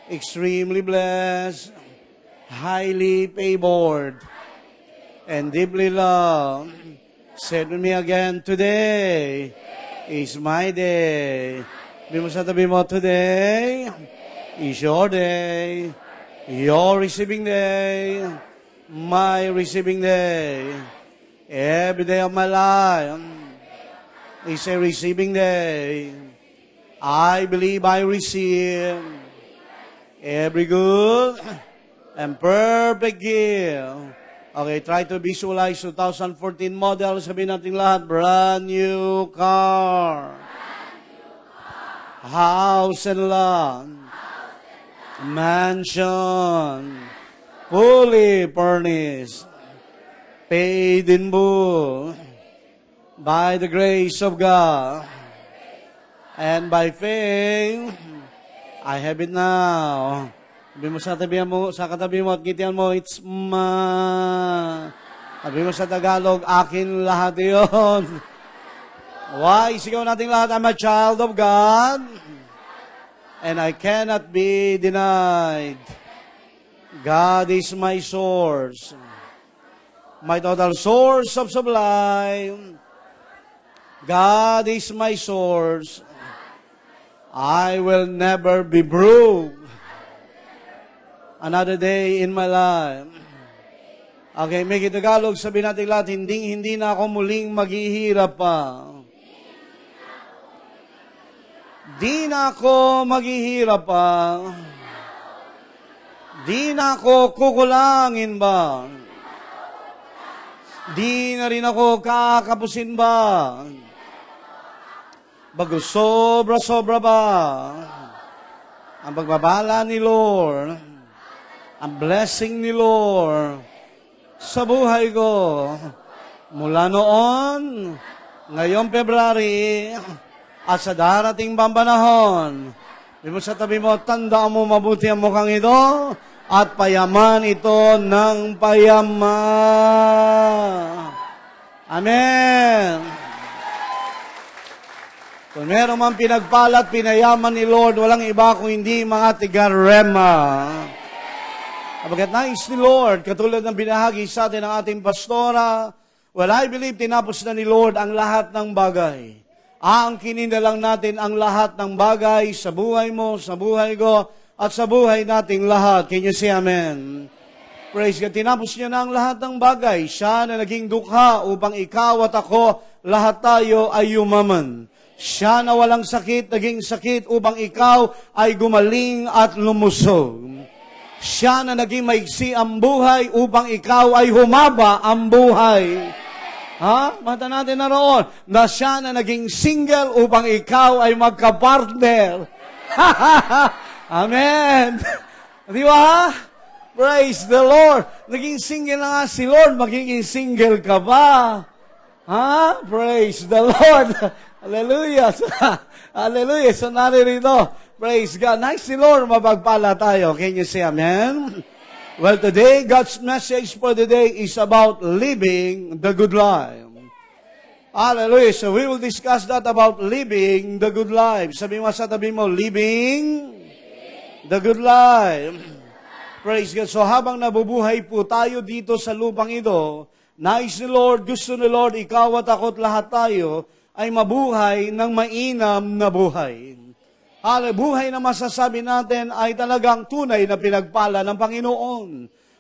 Speaker 3: Extremely blessed. Highly favored. And deeply loved. Say with me again, today is my day. Sabi mo sa tabi mo, today is your day. Your receiving day. My receiving day. Every day of my life is a receiving day. I believe I receive every good and perfect gift. Okay, try to visualize 2014 model. Sabihin natin lahat, brand new car. House and lot. Mansion. Fully furnished. Paid in full. By the grace of God. And by faith, I have it now. Sabi mo sa katabi mo at ngitian mo, it's Sabi mo sa Tagalog, akin lahat yun. Why? Sigaw natin lahat, I'm a child of God. And I cannot be denied. God is my source. My total source of supply. God is my source. I will never be broke. Another day in my life. Okay, make it Tagalog. Sabi natin lahat, hindi na ako muling maghihirap pa. Di na ako maghihirap pa. Di na ako kukulangin ba? Di na rin ako kakapusin ba? Bago sobra-sobra ba? Ang pagbabala ni Lord, ang blessing ni Lord sa buhay ko mula noon, ngayong February, at sa darating bang panahon. Di mo sa tabi mo, tandaan mo mabuti ang mukhang ito at payaman ito ng payaman. Amen. Kung meron man pinagpalat, pinayaman ni Lord, walang iba kung hindi mga tiga-rema. Abagat nais ni Lord, katulad ng binahagi sa atin ng ating pastora, well, I believe tinapos na ni Lord ang lahat ng bagay. Aangkinin na lang natin ang lahat ng bagay sa buhay mo, sa buhay ko, at sa buhay nating lahat. Can you say amen? Praise God. Tinapos niya na ang lahat ng bagay. Siya na naging dukha upang ikaw at ako, lahat tayo ay yumaman. Siya na walang sakit, naging sakit upang ikaw ay gumaling at lumusog. Siya na naging maigsi ang buhay upang ikaw ay humaba ang buhay. Ha? Mata natin na roon na siya na naging single upang ikaw ay magka-partner. Amen. Di ba? Praise the Lord. Naging single na nga si Lord, magiging single ka ba? Ha? Praise the Lord. Hallelujah. Hallelujah. So naririto, Praise God. Nice si Lord, mapagpala tayo. Can you say amen? Well, today, God's message for the day is about living the good life. Hallelujah. So we will discuss that about living the good life. Sabi mo sa tabi mo, living the good life. Praise God. So habang nabubuhay po tayo dito sa lupang ito, nais ni Lord, gusto ni Lord, ikaw at ako't lahat tayo ay mabuhay ng mainam na buhay. Buhay na masasabi natin ay talagang tunay na pinagpala ng Panginoon.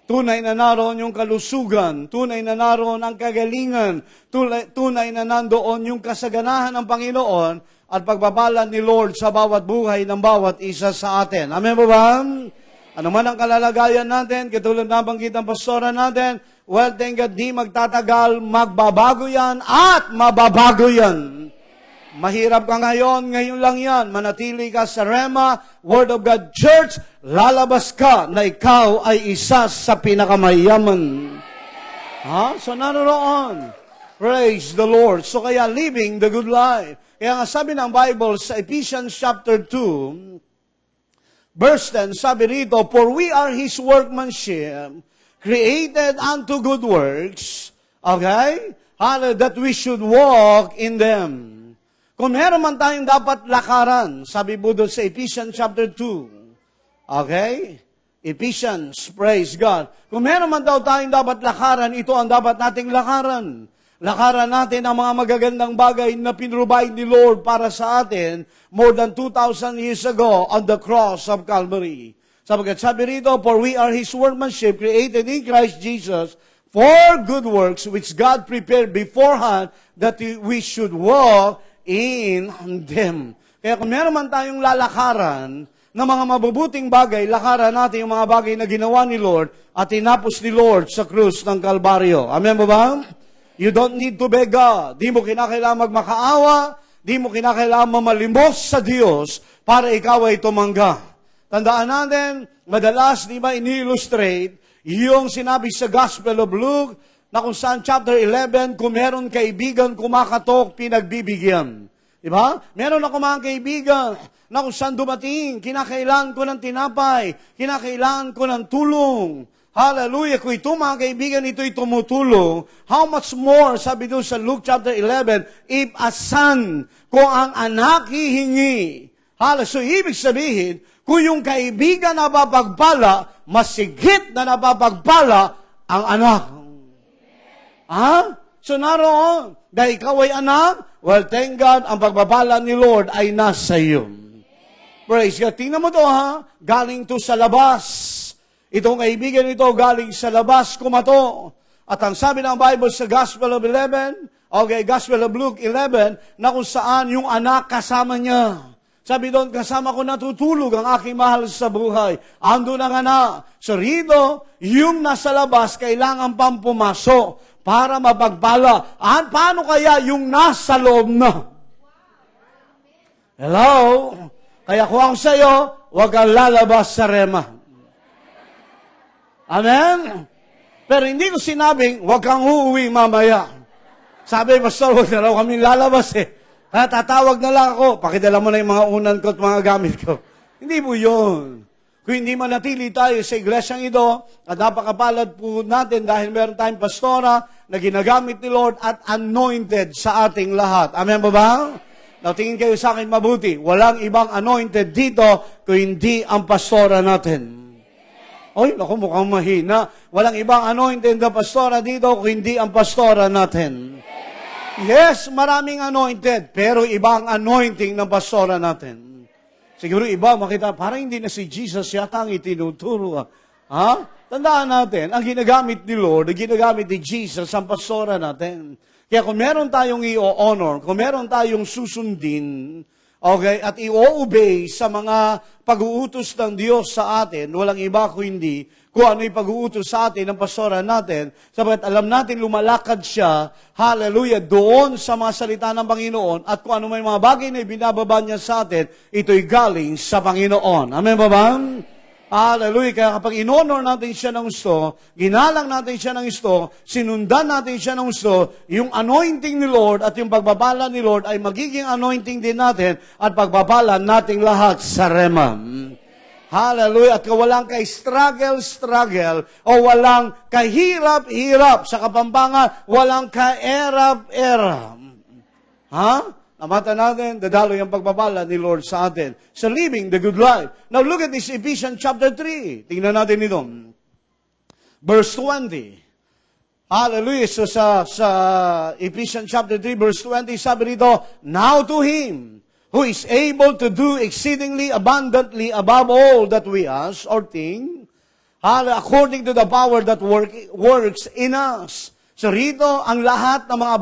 Speaker 3: Tunay na naroon yung kalusugan, tunay na naroon ang kagalingan, tunay na nandoon yung kasaganahan ng Panginoon at pagpapala ni Lord sa bawat buhay ng bawat isa sa atin. Amen ba ba? Ano man ang kalalagayan natin, katulad na banggit ng pastora natin, well, thank God, di magtatagal, magbabago yan at mababago yan. Mahirap ka ngayon lang yan. Manatili ka sa Rema, Word of God Church, lalabas ka na ikaw ay isa sa pinakamayaman. So naroon. Praise the Lord. So kaya living the good life. Kaya nga sabi ng Bible sa Ephesians chapter 2, verse 10, sabi rito, for we are His workmanship, created unto good works, okay? That we should walk in them. Kung meron man tayong dapat lakaran, sabi po doon sa Ephesians chapter 2, okay? Ephesians, praise God. Kung meron man daw tayong dapat lakaran, ito ang dapat nating lakaran. Lakaran natin ang mga magagandang bagay na pinrovide ni Lord para sa atin more than 2,000 years ago on the cross of Calvary. Sapagkat sabi rito, for we are His workmanship, created in Christ Jesus, for good works, which God prepared beforehand, that we should walk in them. Kaya kung meron man tayong lalakaran ng mga mabubuting bagay, lakaran natin yung mga bagay na ginawa ni Lord at tinapos ni Lord sa krus ng Kalbaryo. Amen ba ba? You don't need to beg God. Di mo kinakailangan magmakaawa, di mo kinakailangan mamalimos sa Diyos para ikaw ay tumangga. Tandaan natin, madalas, di ba, ini-illustrate yung sinabi sa Gospel of Luke, na kung saan chapter 11, kung meron kaibigan kumakatok, pinagbibigyan. Diba? Meron ako mga kaibigan na kung saan dumating, kinakailangan ko ng tinapay, kinakailangan ko ng tulong. Hallelujah! Kung ito mga kaibigan, ito'y tumutulong, how much more, sabi doon sa Luke chapter 11, if a son, kung ang anak hihingi. Hallelujah! So, ibig sabihin, kung yung kaibigan na napapagpala, masigit na napapagpala ang anak. So naroon, dahil ikaw ay anak, well, thank God, ang pagpapala ni Lord ay nasa iyo. Praise God. Tingnan mo to galing to sa labas. Itong kaibigan ito galing sa labas, kumato. At ang sabi ng Bible sa Gospel of 11, okay, Gospel of Luke 11, na kung saan yung anak kasama niya. Sabi doon, kasama ko natutulog ang aking mahal sa buhay. Ando na nga na. So rito, yung nasa labas, kailangan pang pumasok para mapagpala. Paano kaya yung nasa loob na? Hello? Kaya kung ako sa'yo, huwag kang lalabas sa Rema. Amen? Pero hindi ko sinabing, huwag kang uuwi mamaya. Sabi, Pastor, huwag na raw kami lalabas tatawag na lang ako, pakidala mo na yung mga unan ko at mga gamit ko. Hindi po yun. Kung hindi manatili tayo sa iglesyang ito, at napakapalad po natin dahil meron tayong pastora na ginagamit ni Lord at anointed sa ating lahat. Amen ba ba? Now, tingin kayo sa akin mabuti. Walang ibang anointed dito kung hindi ang pastora natin. Oy, naku, mukhang mahina. Walang ibang anointed na pastora dito kung hindi ang pastora natin. Yes, maraming anointed, pero ibang anointing ng pastora natin. Siguro iba, makita, parang hindi na si Jesus yata ang itinuturo. Tandaan natin, ang ginagamit ni Lord, ang ginagamit ni Jesus, ang pastora natin. Kaya kung meron tayong i-honor, kung meron tayong susundin, okay, at i-obey sa mga pag-uutos ng Diyos sa atin, walang iba kundi kung ano yung pag-uutos sa atin ng pastora natin, sabagat alam natin lumalakad siya, hallelujah, doon sa mga salita ng Panginoon, at kung ano may mga bagay na ibinababa niya sa atin, ito'y galing sa Panginoon. Amen ba ba? Hallelujah. Kaya kapag in-honor natin siya ng gusto, ginalang natin siya ng gusto, sinundan natin siya ng gusto, yung anointing ni Lord at yung pagbabala ni Lord ay magiging anointing din natin at pagbabala nating lahat sa Rema. Hallelujah. At walang kay struggle o walang kahirap-hirap sa Kapampangan, walang kaerap-erap. Ha? Namata natin, dadalo yung pagbabala ni Lord sa atin. Sa living the good life. Now look at this Ephesians chapter 3. Tingnan natin ito. Verse 20. Hallelujah. So sa Ephesians chapter 3 verse 20, sabi rito, now to Him who is able to do exceedingly abundantly above all that we ask or think, according to the power that works in us. So rito, ang lahat ng mga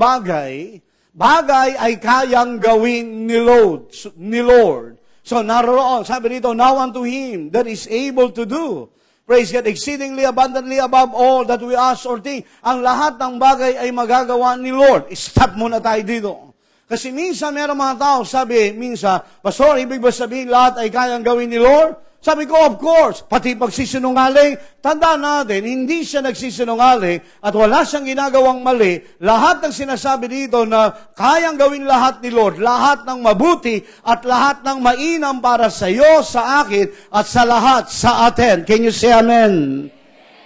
Speaker 3: bagay ay kayang gawin ni Lord. So naroon, sabi rito, now unto Him that is able to do, praise God, exceedingly abundantly above all that we ask or think. Ang lahat ng bagay ay magagawa ni Lord. Stop muna tayo dito. Kasi minsan meron mga tao, sabi, minsan, Pastor, ibig ba sabihin lahat ay kayang gawin ni Lord? Sabi ko, of course, pati pagsisinungaling, tandaan natin, hindi siya nagsisinungaling at wala siyang ginagawang mali. Lahat ng sinasabi dito na kayang gawin lahat ni Lord, lahat ng mabuti at lahat ng mainam para sa iyo, sa akin, at sa lahat sa atin. Can you say amen?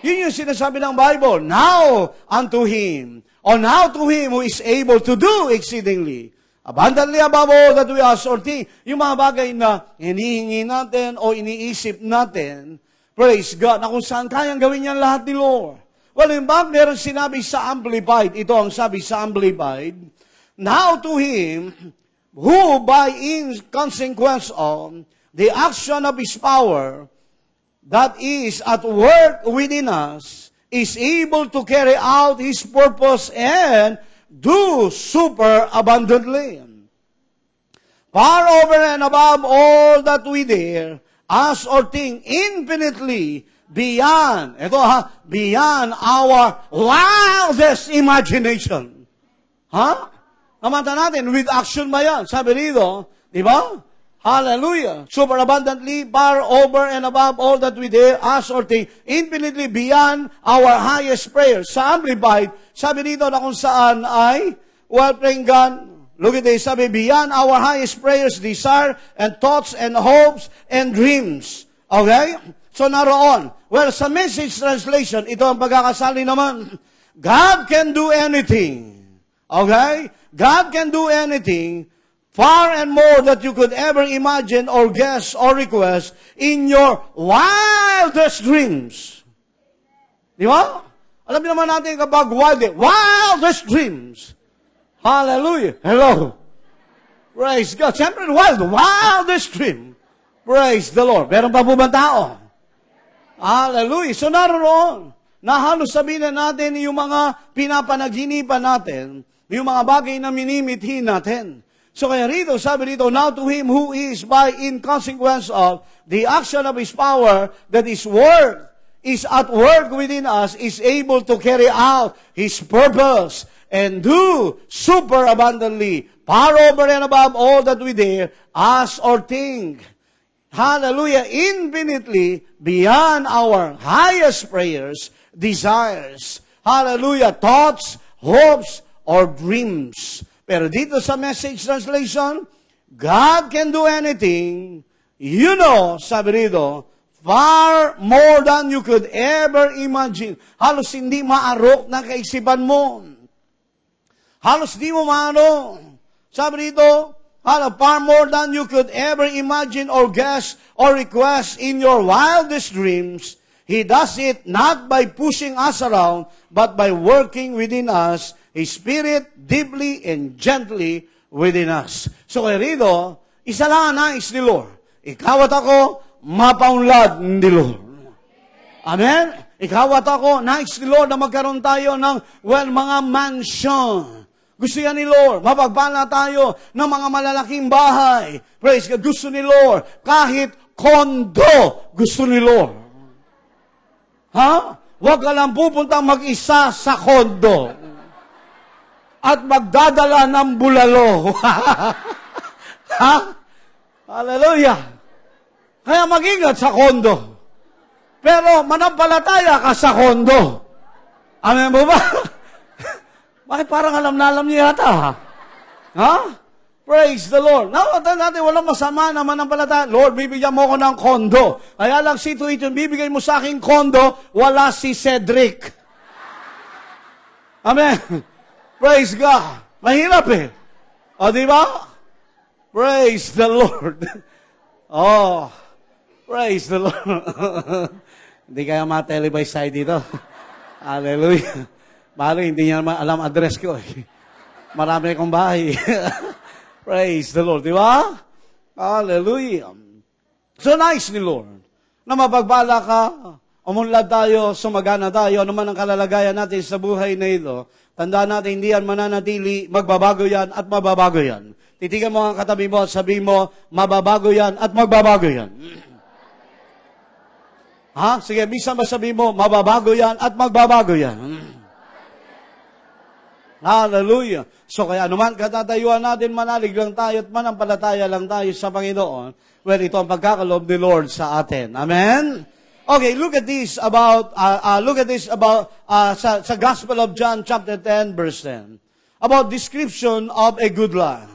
Speaker 3: Yun yung sinasabi ng Bible. Now unto Him, or now to Him who is able to do exceedingly abundantly above all that we ask or think. Yung mga bagay na hinihingi natin o iniisip natin, praise God, na kung saan kayang gawin yan lahat ni Lord. Well, in fact, meron sinabi sa Amplified, ito ang sabi sa Amplified, now to Him who by in consequence of the action of His power that is at work within us, is able to carry out His purpose and do super abundantly. Far over and above all that we dare, ask or think, infinitely beyond, beyond our wildest imagination. Namata natin, with action ba yan? Sabi rito, di ba? Hallelujah. Super abundantly, far over and above all that we dare, ask or think, infinitely beyond our highest prayers. Sa Amplified, sabi dito na kung saan ay, well, praying God, look at this, sabi, beyond our highest prayers, desire, and thoughts, and hopes, and dreams. Okay? So naroon. Well, sa Message translation, ito ang pagkakasali naman. God can do anything. Okay? God can do anything far and more that you could ever imagine or guess or request in your wildest dreams. Di ba? Alam naman natin kapag wildest dreams. Hallelujah. Hello. Praise God. Siyempre, wildest dream. Praise the Lord. Meron pa po ba tao? Hallelujah. So naroon, halos sabihin na natin yung mga pinapanaginipan natin, yung mga bagay na minimithi natin. So kaya rito, sabi rito, now to Him who is by in consequence of the action of His power that is at work within us, is able to carry out His purpose and do super abundantly, far over and above all that we dare, ask or think. Hallelujah, infinitely beyond our highest prayers, desires. Hallelujah, thoughts, hopes, or dreams. Pero dito sa Message translation, God can do anything, sabi rito, far more than you could ever imagine. Halos hindi maarok na kaisipan mo. Halos di mo maano. Sabi rito, far more than you could ever imagine or guess or request in your wildest dreams. He does it not by pushing us around, but by working within us, His Spirit deeply and gently within us. So kaya rito, isa lang ang nais ni Lord. Ikaw at ako, mapaunlad ni Lord. Amen? Ikaw at ako, nais ni Lord na magkaroon tayo ng, mga mansion. Gusto yan ni Lord. Mapagpala tayo ng mga malalaking bahay. Praise God. Gusto ni Lord. Kahit kondo, gusto ni Lord. Huwag ka lang pupunta mag-isa sa kondo at magdadala ng bulalo. Hallelujah. Kaya mag-ingat sa kondo. Pero manampalataya ka sa kondo. Amen mo ba? Bakit parang alam na alam niya yata, ha? Ha? Praise the Lord. Nawatan natin, walang masama naman ang palata. Lord, bibigyan mo ko ng kondo. Kaya lang, see to it, yung bibigay mo sa akin kondo, wala si Cedric. Amen. Praise God. Mahirap eh. O, di ba? Praise the Lord. Oh, praise the Lord. Hindi kaya ma-televise tayo dito. Hallelujah. Balo, hindi niya naman alam address ko eh. Marami akong bahay. Praise the Lord, di ba? Hallelujah. So nice ni Lord na mapagbala ka, umunlad tayo, sumagana tayo, ano man ang kalalagayan natin sa buhay na ito. Tandaan natin, hindi yan mananatili, magbabago yan at mababago yan. Titigan mo ang katabi mo at sabihin mo, mababago yan at magbabago yan. Ha? Sige, minsan ba sabihin mo, mababago yan at magbabago yan. Hallelujah. So kaya naman katatayuan natin, manalig lang tayo at manampalataya lang tayo sa Panginoon. Well, ito ang pagkakaloob ni Lord sa atin. Amen? Okay, look at this about sa Gospel of John chapter 10 verse 10. About description of a good life.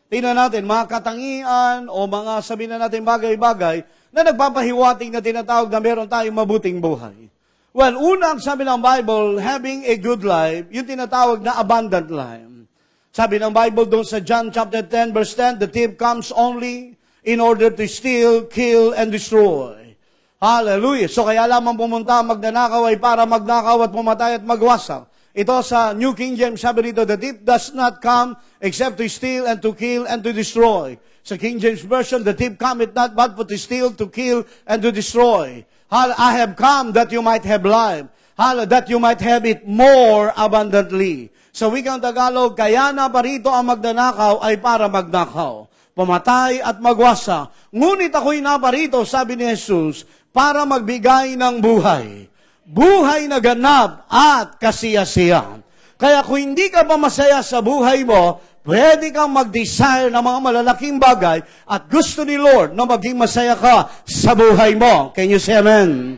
Speaker 3: Tingnan natin, mga katangian o mga sabihin na natin bagay-bagay na nagpapahiwatig na tinatawag na meron tayong mabuting buhay. Well, unang sabi ng Bible, having a good life, yung tinatawag na abundant life. Sabi ng Bible doon sa John chapter 10 verse 10, the thief comes only in order to steal, kill, and destroy. Hallelujah. So kaya lamang pumunta magnanakaw ay para magnakaw at pumatay at magwasak. Ito sa New King James, sabi dito, the thief does not come except to steal and to kill and to destroy. Sa King James Version, the thief cometh not but to steal, to kill, and to destroy. I have come that you might have life. That you might have it more abundantly. Sa wikang Tagalog, kaya na parito ang magnanakaw ay para magnakaw, pumatay at magwasa. Ngunit ako'y naparito, sabi ni Jesus, para magbigay ng buhay. Buhay na ganap at kasiyasiyan. Kaya kung hindi ka pa masaya sa buhay mo, pwede kang mag-desire ng mga malalaking bagay at gusto ni Lord na maging masaya ka sa buhay mo. Can you say amen?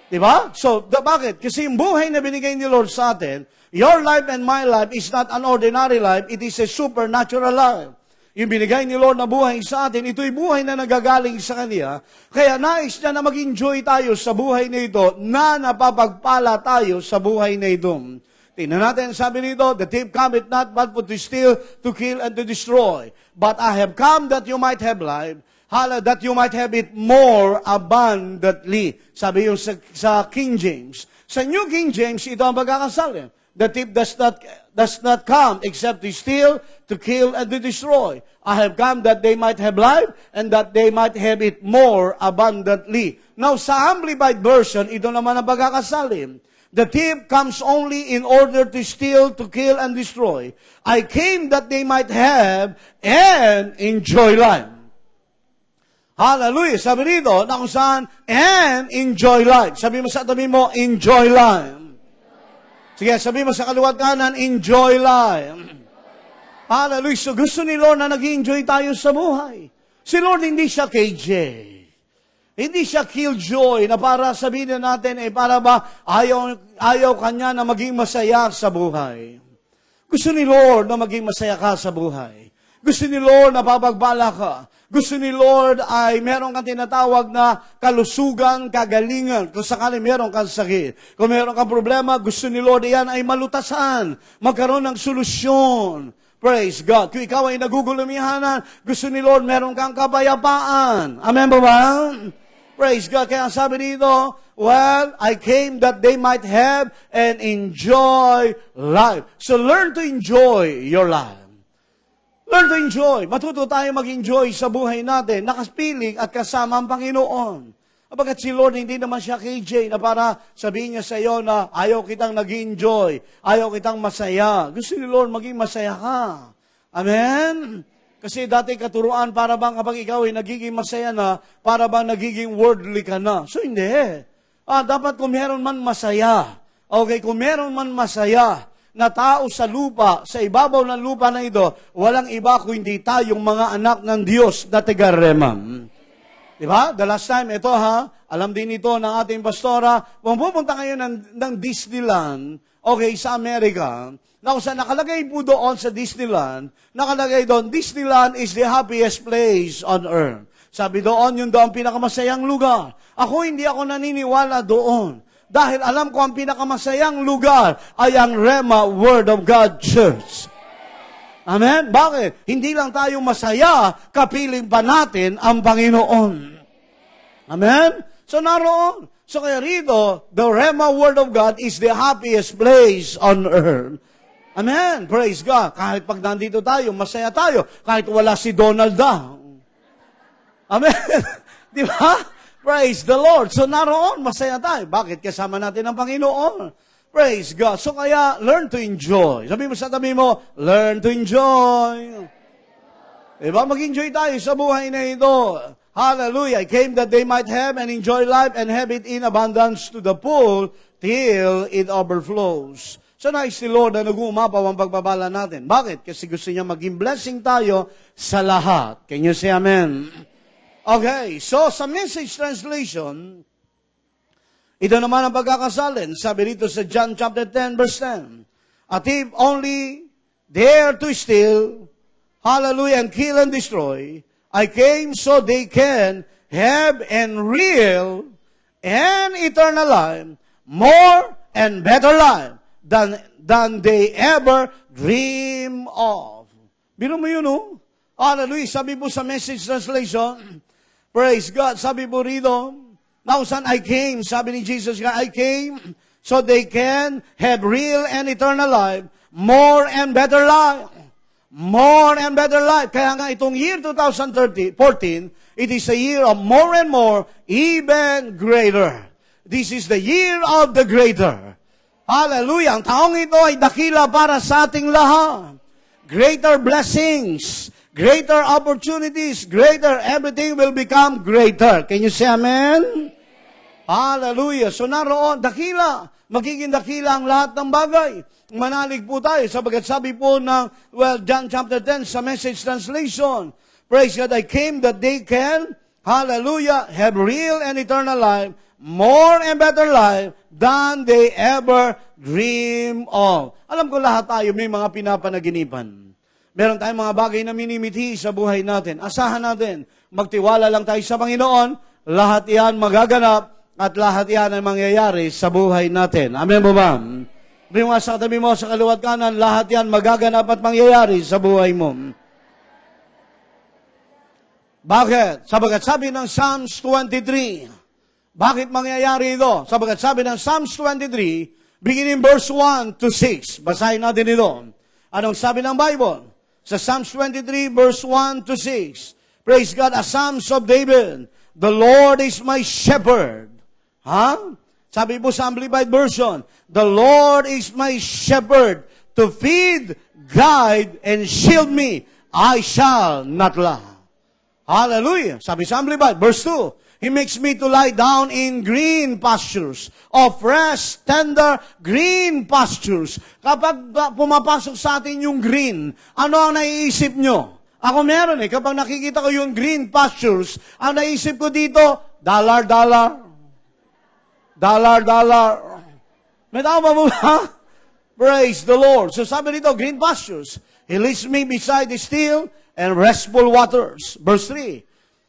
Speaker 3: Diba? So, bakit? Kasi yung buhay na binigay ni Lord sa atin, your life and my life is not an ordinary life, it is a supernatural life. Yung binigay ni Lord na buhay sa atin, ito'y buhay na nagagaling sa Kanya. Kaya nais niya na mag-enjoy tayo sa buhay na ito, na napapagpala tayo sa buhay na ito. Tingnan natin, sabi nito, the thief cometh not but to steal, to kill, and to destroy. But I have come that you might have life, that you might have it more abundantly. Sabi yung sa King James. Sa New King James, ito ang pagkakasabi. The thief does not come except to steal, to kill, and to destroy. I have come that they might have life, and that they might have it more abundantly. Now, sa Amplified Version, ito naman ang pagkakasalim. The thief comes only in order to steal, to kill, and destroy. I came that they might have and enjoy life. Hallelujah. Sabi rito, na kung saan, and enjoy life. Sabi mo sa tabi mo, enjoy life. Sige, sabi mo sa kaliwat kanan, enjoy life. Hallelujah. So gusto ni Lord na nag-enjoy tayo sa buhay. Si Lord hindi siya KJ. Hindi siya killjoy na para sabihin natin, para ba ayaw kanya na maging masaya sa buhay. Gusto ni Lord na maging masaya ka sa buhay. Gusto ni Lord na papagbala ka. Gusto ni Lord ay meron kang tinatawag na kalusugan, kagalingan. Kung sakali meron kang sakit. Kung meron kang problema, gusto ni Lord yan ay malutasan. Magkaroon ng solusyon. Praise God. Kung ikaw ay nagugulumihanan, gusto ni Lord meron kang kapayapaan. Amen ba ba? Praise God. Kaya sabi dito, well, I came that they might have and enjoy life. So learn to enjoy your life. Learn to enjoy. Matuto tayo mag-enjoy sa buhay natin, nakapiling at kasama ang Panginoon. Kapag si Lord, hindi naman siya KJ na para sabihin niya sa iyo na ayaw kitang nag-enjoy, ayaw kitang masaya. Gusto ni Lord maging masaya ka. Amen? Kasi dati katuruan, para bang kapag ikaw ay nagiging masaya na, para bang nagiging worldly ka na. So hindi. Dapat kung meron man masaya, okay, kung meron man masaya, na tao sa lupa, sa ibabaw ng lupa na ito, walang iba kundi tayong mga anak ng Diyos na taga-remam. Diba? The last time, ito Alam din ito ng ating pastora, kung pupunta kayo ng Disneyland, okay, sa Amerika, na kung saan nakalagay po doon sa Disneyland, nakalagay doon, Disneyland is the happiest place on earth. Sabi doon, yun doon pinakamasayang lugar. Ako, hindi ako naniniwala doon. Dahil alam ko ang pinakamasayang lugar ay ang Rema Word of God Church. Amen? Bakit? Hindi lang tayo masaya, kapiling pa natin ang Panginoon. Amen? So naroon. So kaya rito, the Rema Word of God is the happiest place on earth. Amen? Praise God. Kahit pag nandito tayo, masaya tayo. Kahit wala si Donald Duck. Amen? Di ba? Praise the Lord. So naroon, masaya tayo. Bakit? Kasama natin ang Panginoon. Praise God. So kaya, learn to enjoy. Sabi mo sa tabi mo, learn to enjoy. Diba? Mag-enjoy tayo sa buhay na ito. Hallelujah. I came that they might have and enjoy life and have it in abundance to the full till it overflows. So nais ni Lord na nag-uumapaw ang pagbabala natin. Bakit? Kasi gusto niya maging blessing tayo sa lahat. Can you say amen? Okay, so sa Message Translation, ito naman ang pagkakasalin. Sabi dito sa John chapter 10, verse 10. A thief only dare to steal, hallelujah, and kill and destroy. I came so they can have and real and eternal life, more and better life than they ever dream of. Biro mo yun, no? Hallelujah. Sabi po sa Message Translation, praise God. Sabi po rito, now son, I came, sabi ni Jesus, I came so they can have real and eternal life, more and better life. More and better life. Kaya nga itong year 2014, it is a year of more and more, even greater. This is the year of the greater. Hallelujah. Ang taong ito ay dakila para sa ating lahat. Greater blessings, greater opportunities, greater, everything will become greater. Can you say amen? Hallelujah. So naroon, dakila. Magiging dakila ang lahat ng bagay. Manalig po tayo, sabagat sabi po ng, John chapter 10 sa Message Translation, praise God, I came that they can, hallelujah, have real and eternal life, more and better life than they ever dream of. Alam ko lahat tayo may mga pinapanaginipan. Meron tayong mga bagay na minimiti sa buhay natin. Asahan natin, magtiwala lang tayo sa Panginoon, lahat yan magaganap at lahat yan ay mangyayari sa buhay natin. Amen po ba? Sabi mo nga sa katabi mo, sa kaliwat kanan, lahat yan magaganap at mangyayari sa buhay mo. Bakit? Sabagat sabi ng Psalms 23. Bakit mangyayari ito? Sabagat sabi ng Psalms 23, beginning verse 1 to 6. Basahin natin ito. Anong sabi ng Bible? Sa Psalms 23, verse 1 to 6. Praise God, a Psalms of David. The Lord is my shepherd. Ha? Sabi po sa Amplified Version, the Lord is my shepherd to feed, guide, and shield me. I shall not lack. Hallelujah. Sabi sa Amplified, verse 2, He makes me to lie down in green pastures, of fresh, tender, green pastures. Kapag pumapasok sa atin yung green, ano ang naiisip nyo? Ako meron kapag nakikita ko yung green pastures, ang naisip ko dito, dollar. May tama mo ba? Praise the Lord. So sabi dito, green pastures. He leads me beside the still and restful waters. Verse 3.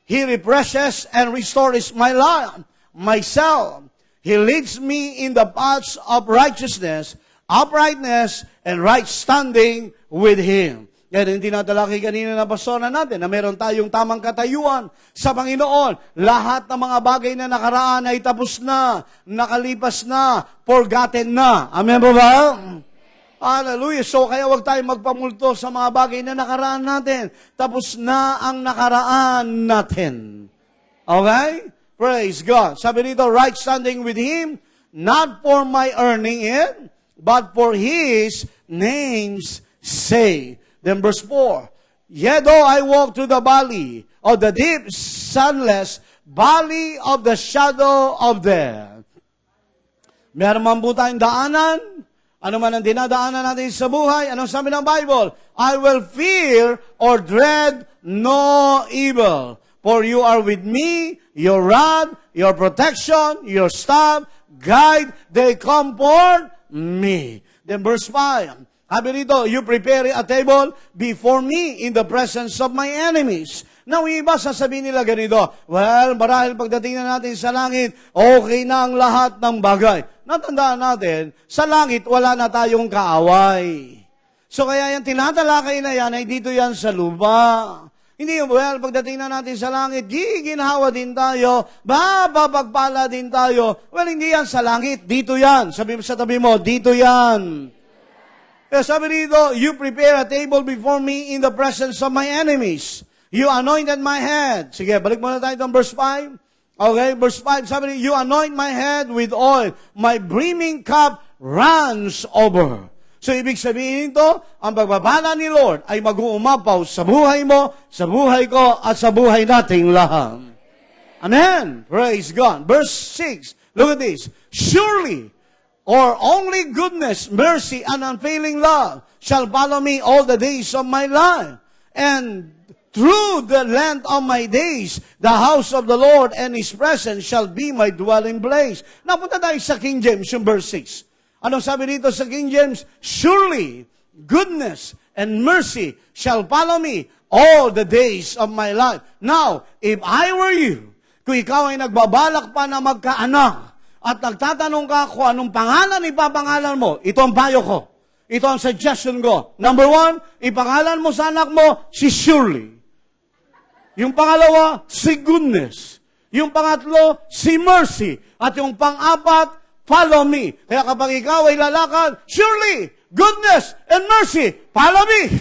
Speaker 3: He refreshes and restores my life, myself. He leads me in the paths of righteousness, uprightness, and right standing with Him. Yan yung tinatalaki kanina na pastora natin, na meron tayong tamang katayuan sa Panginoon. Lahat ng mga bagay na nakaraan ay tapos na, nakalipas na, forgotten na. Amen ba ba? Hallelujah. So kaya wag tayong magpamulto sa mga bagay na nakaraan natin. Tapos na ang nakaraan natin. Okay? Praise God. Sabi dito, right standing with Him, not for my earning it, but for His name's sake. Then verse 4, yet though I walk through the valley of the deep, sunless, valley of the shadow of death. Meron man po tayong daanan, ano man ang dinadaanan natin sa buhay, anong sabi ng Bible? I will fear or dread no evil, For you are with me, your rod, your protection, your staff, guide, they comfort me. Then verse 5, sabi rito, you prepare a table before me in the presence of my enemies. Now, iba sasabihin nila ganito, well, marahil pagdating na natin sa langit, okay na ang lahat ng bagay. Natandaan natin, sa langit, wala na tayong kaaway. So, kaya yung tinatalakay na yan, ay dito yan sa lupa. Hindi yung, well, pagdating na natin sa langit, giginhawa din tayo, babagpala din tayo. Well, hindi yan sa langit, dito yan. Sabi mo sa tabi mo, dito yan. Kaya sabi dito, you prepare a table before me in the presence of my enemies. You anointed my head. Sige, balik muna tayo itong verse 5. Okay, verse 5, sabi dito, you anoint my head with oil. My brimming cup runs over. So, ibig sabihin ito, ang pagbabala ni Lord ay mag-uumapaw sa buhay mo, sa buhay ko, at sa buhay nating lahat. Amen. Praise God. Verse 6, look at this. Surely, or only goodness, mercy, and unfailing love shall follow me all the days of my life. And through the length of my days, the house of the Lord and His presence shall be my dwelling place. Napunta tayo sa King James, yung verse 6. Anong sabi dito sa King James? Surely, goodness and mercy shall follow me all the days of my life. Now, if I were you, kung ikaw ay nagbabalak pa na magkaanak, at nagtatanong ka kung anong pangalan ipapangalan mo, ito ang payo ko. Ito ang suggestion ko. Number 1, ipangalan mo sa anak mo, si Surely. Yung pangalawa, si Goodness. Yung pangatlo, si Mercy. At yung pang-apat, follow me. Kaya kapag ikaw ay lalakad, surely, goodness and mercy, follow me.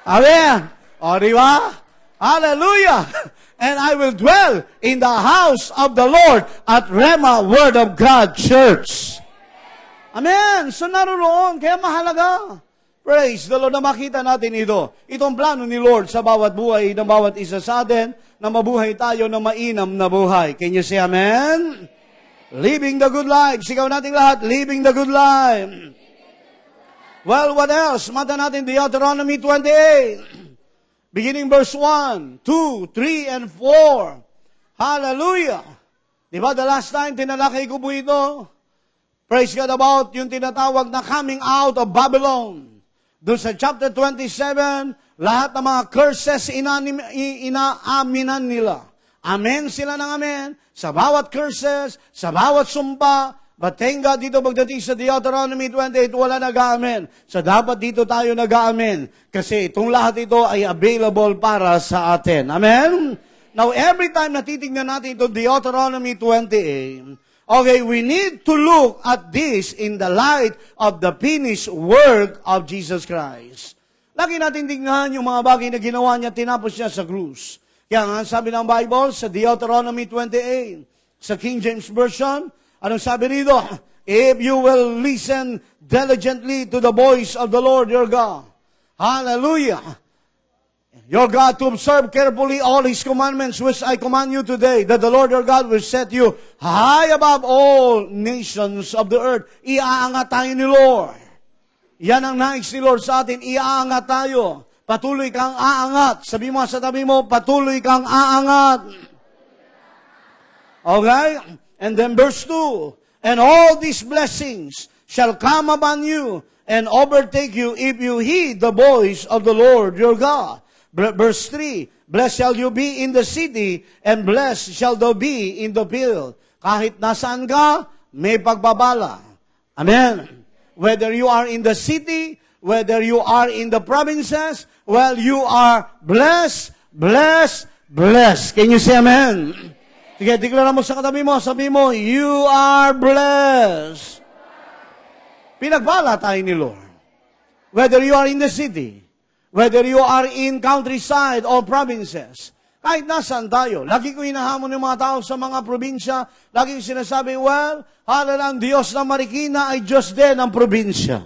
Speaker 3: Amen. O, di ba? Hallelujah. And I will dwell in the house of the Lord at Rema Word of God Church. Amen. So naroon, kaya mahalaga. Praise the Lord na makita natin ito. Itong plano ni Lord sa bawat buhay ng bawat isa sa atin, na mabuhay tayo na mainam na buhay. Can you say amen? Living the good life. Sigaw natin lahat, living the good life. Well, what else? Mata natin Deuteronomy 28. Beginning verse 1, 2, 3, and 4. Hallelujah! Diba, the last time, tinalakay ko po ito. Praise God about yung tinatawag na coming out of Babylon. Doon sa chapter 27, lahat ng mga curses inaaminan nila. Amen sila ng amen. Sa bawat curses, sa bawat sumpa, but thank God dito pagdating sa Deuteronomy 28, wala nag-aamen. So dapat dito tayo nag-aamen. Kasi itong lahat ito ay available para sa atin. Amen? Now, every time natitignan natin itong Deuteronomy 28, okay, we need to look at this in the light of the finished work of Jesus Christ. Lagi natin tingnan yung mga bagay na ginawa niya, tinapos niya sa krus. Kaya nga sabi ng Bible sa Deuteronomy 28, sa King James Version, anong sabi rito? If you will listen diligently to the voice of the Lord your God. Hallelujah. Your God, to observe carefully all His commandments which I command you today, that the Lord your God will set you high above all nations of the earth. Iaangat tayo ni Lord. Yan ang nais ni Lord sa atin, iaangat tayo. Patuloy kang aangat. Sabi mo sa tabi mo, patuloy kang aangat. Okay? And then verse 2, and all these blessings shall come upon you and overtake you if you heed the voice of the Lord your God. Verse 3, blessed shall you be in the city, and blessed shall thou be in the field. Kahit nasaan ka, may pagbabala. Amen. Whether you are in the city, whether you are in the provinces, well, you are blessed, blessed, blessed. Can you say amen? Sige, deklara mo sa katabi mo, sabi mo, you are blessed. Pinagbala tayo ni Lord. Whether you are in the city, whether you are in countryside or provinces, kahit nasaan tayo, lagi ko hinahamon yung mga tao sa mga probinsya, lagi ko sinasabi, well, halalang Diyos ng Marikina ay Diyos din ng probinsya.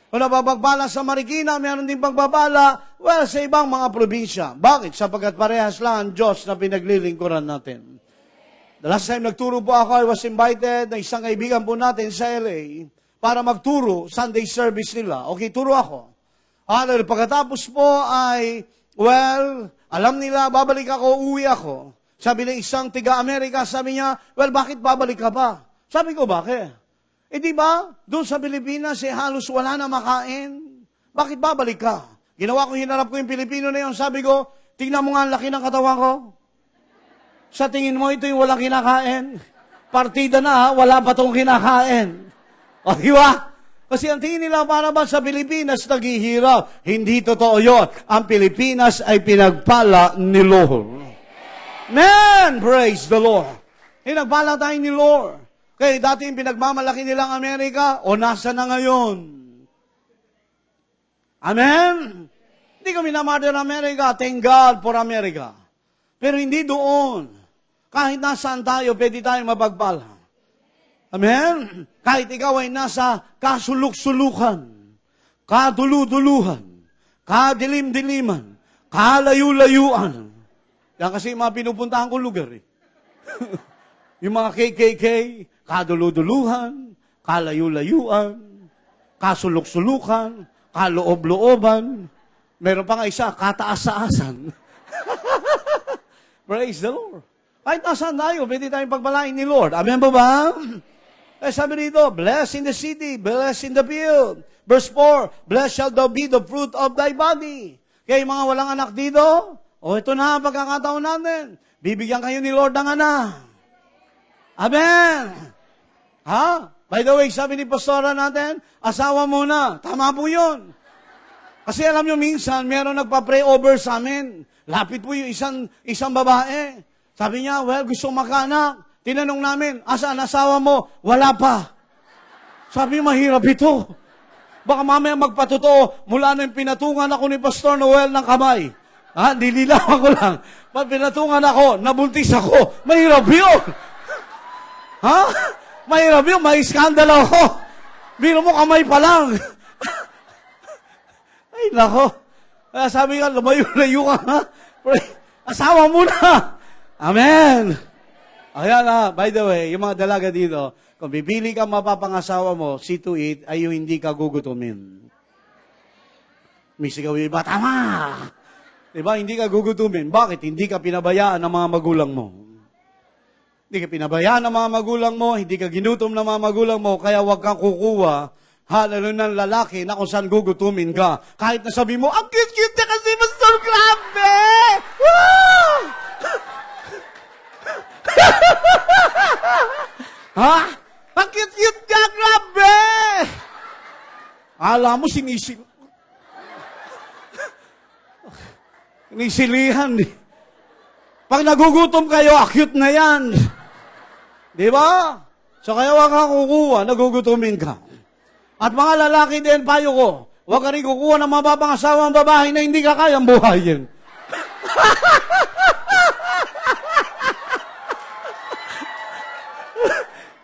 Speaker 3: Kung napapagbala sa Marikina, mayroon din pagbabala, well, sa ibang mga probinsya. Bakit? Sapagkat parehas lang ang Diyos na pinaglilingkuran natin. The last time nagturo po ako, I was invited na isang kaibigan po natin sa LA para magturo, Sunday service nila. Okay, turo ako. Hallelujah. Pagkatapos po ay, well, alam nila, babalik ako, uwi ako. Sabi ng isang tiga-Amerika, sabi niya, well, bakit babalik ka pa? Sabi ko, bakit? Eh di ba, doon sa Pilipinas, halos wala na makain. Bakit babalik ka? Ginawa ko, hinarap ko yung Pilipino na yun. Sabi ko, tingnan mo nga ang laki ng katawan ko. Sa tingin mo, ito yung walang kinakain. Partida na, wala pa itong kinakain. O, di ba? Kasi ang tingin nila para ba sa Pilipinas naghihirap. Hindi totoo yun. Ang Pilipinas ay pinagpala ni Lord. Man, praise the Lord. Pinagpala tayo ni Lord. Kaya dati yung pinagmamalaki nilang Amerika, o nasa na ngayon? Amen? Hindi kami na-mother America. Thank God for America. Pero hindi doon. Kahit nasaan tayo, pwede tayong mapagpala. Amen? Kahit ikaw ay nasa kasuluk-sulukan, kadulu-duluhan, kadilim-diliman, kalayu-layuan. Yan kasi yung mga pinupuntahan ko lugar eh. Yung mga KKK, kadulu-duluhan, kalayu-layuan, kasuluk-sulukan, kaloob-looban. Meron pa nga isa, kataas-aasan. Praise the Lord. Kahit nasaan tayo, pwede tayong pagpalain ni Lord. Amen ba ba? Eh, sabi rito, blessed in the city, blessed in the field. Verse 4, blessed shall thou be the fruit of thy body. Kaya yung mga walang anak dito, ito na ang pagkakataon natin. Bibigyan kayo ni Lord ng anak. Amen. Ha? By the way, sabi ni pastora natin, asawa muna. Tama po yun. Kasi alam nyo, minsan, meron nagpa-pray over sa amin. Lapit po yung isang babae. Sabi niya, well, gusto makanak. Tinanong namin, asaan asawa mo? Wala pa. Sabi, mahirap ito. Baka mamaya magpatotoo, mula na yung pinatungan ako ni Pastor Noel ng kamay. Ha, nililawan ko lang. Pag pinatungan ako, nabuntis ako. Mahirap yun. Ha? Mahirap yun, may skandalo ako. Biro mo kamay pa lang. Ay, nako. Kaya sabi nga, lumayo-layo ka, ha? Asawa mo na. Amen. Ayan na, by the way, yung mga dalaga dito, kung bibili ka mapapangasawa mo, see to it, ay yung hindi ka gugutumin. Misigaw yung iba, tama! Diba, hindi ka gugutumin. Bakit? Hindi ka pinabayaan ng mga magulang mo. Hindi ka pinabayaan ng mga magulang mo, hindi ka ginutom ng mga magulang mo, kaya huwag kang kukuha, lalo ng lalaki na kung saan gugutumin ka. Kahit na sabi mo, ang cute-cute na kasi, Pastor, grabe! Woo! Ha? Ang cute-cute ka, grabe! Alam mo, sinisilihan eh. Pag nagugutom kayo, cute na yan. Di ba? So kaya huwag kang kukuha, nagugutumin ka. At mga lalaki din, payo ko, huwag ka rin kukuha ng mapapangasawang babae na hindi ka kayang buhayin.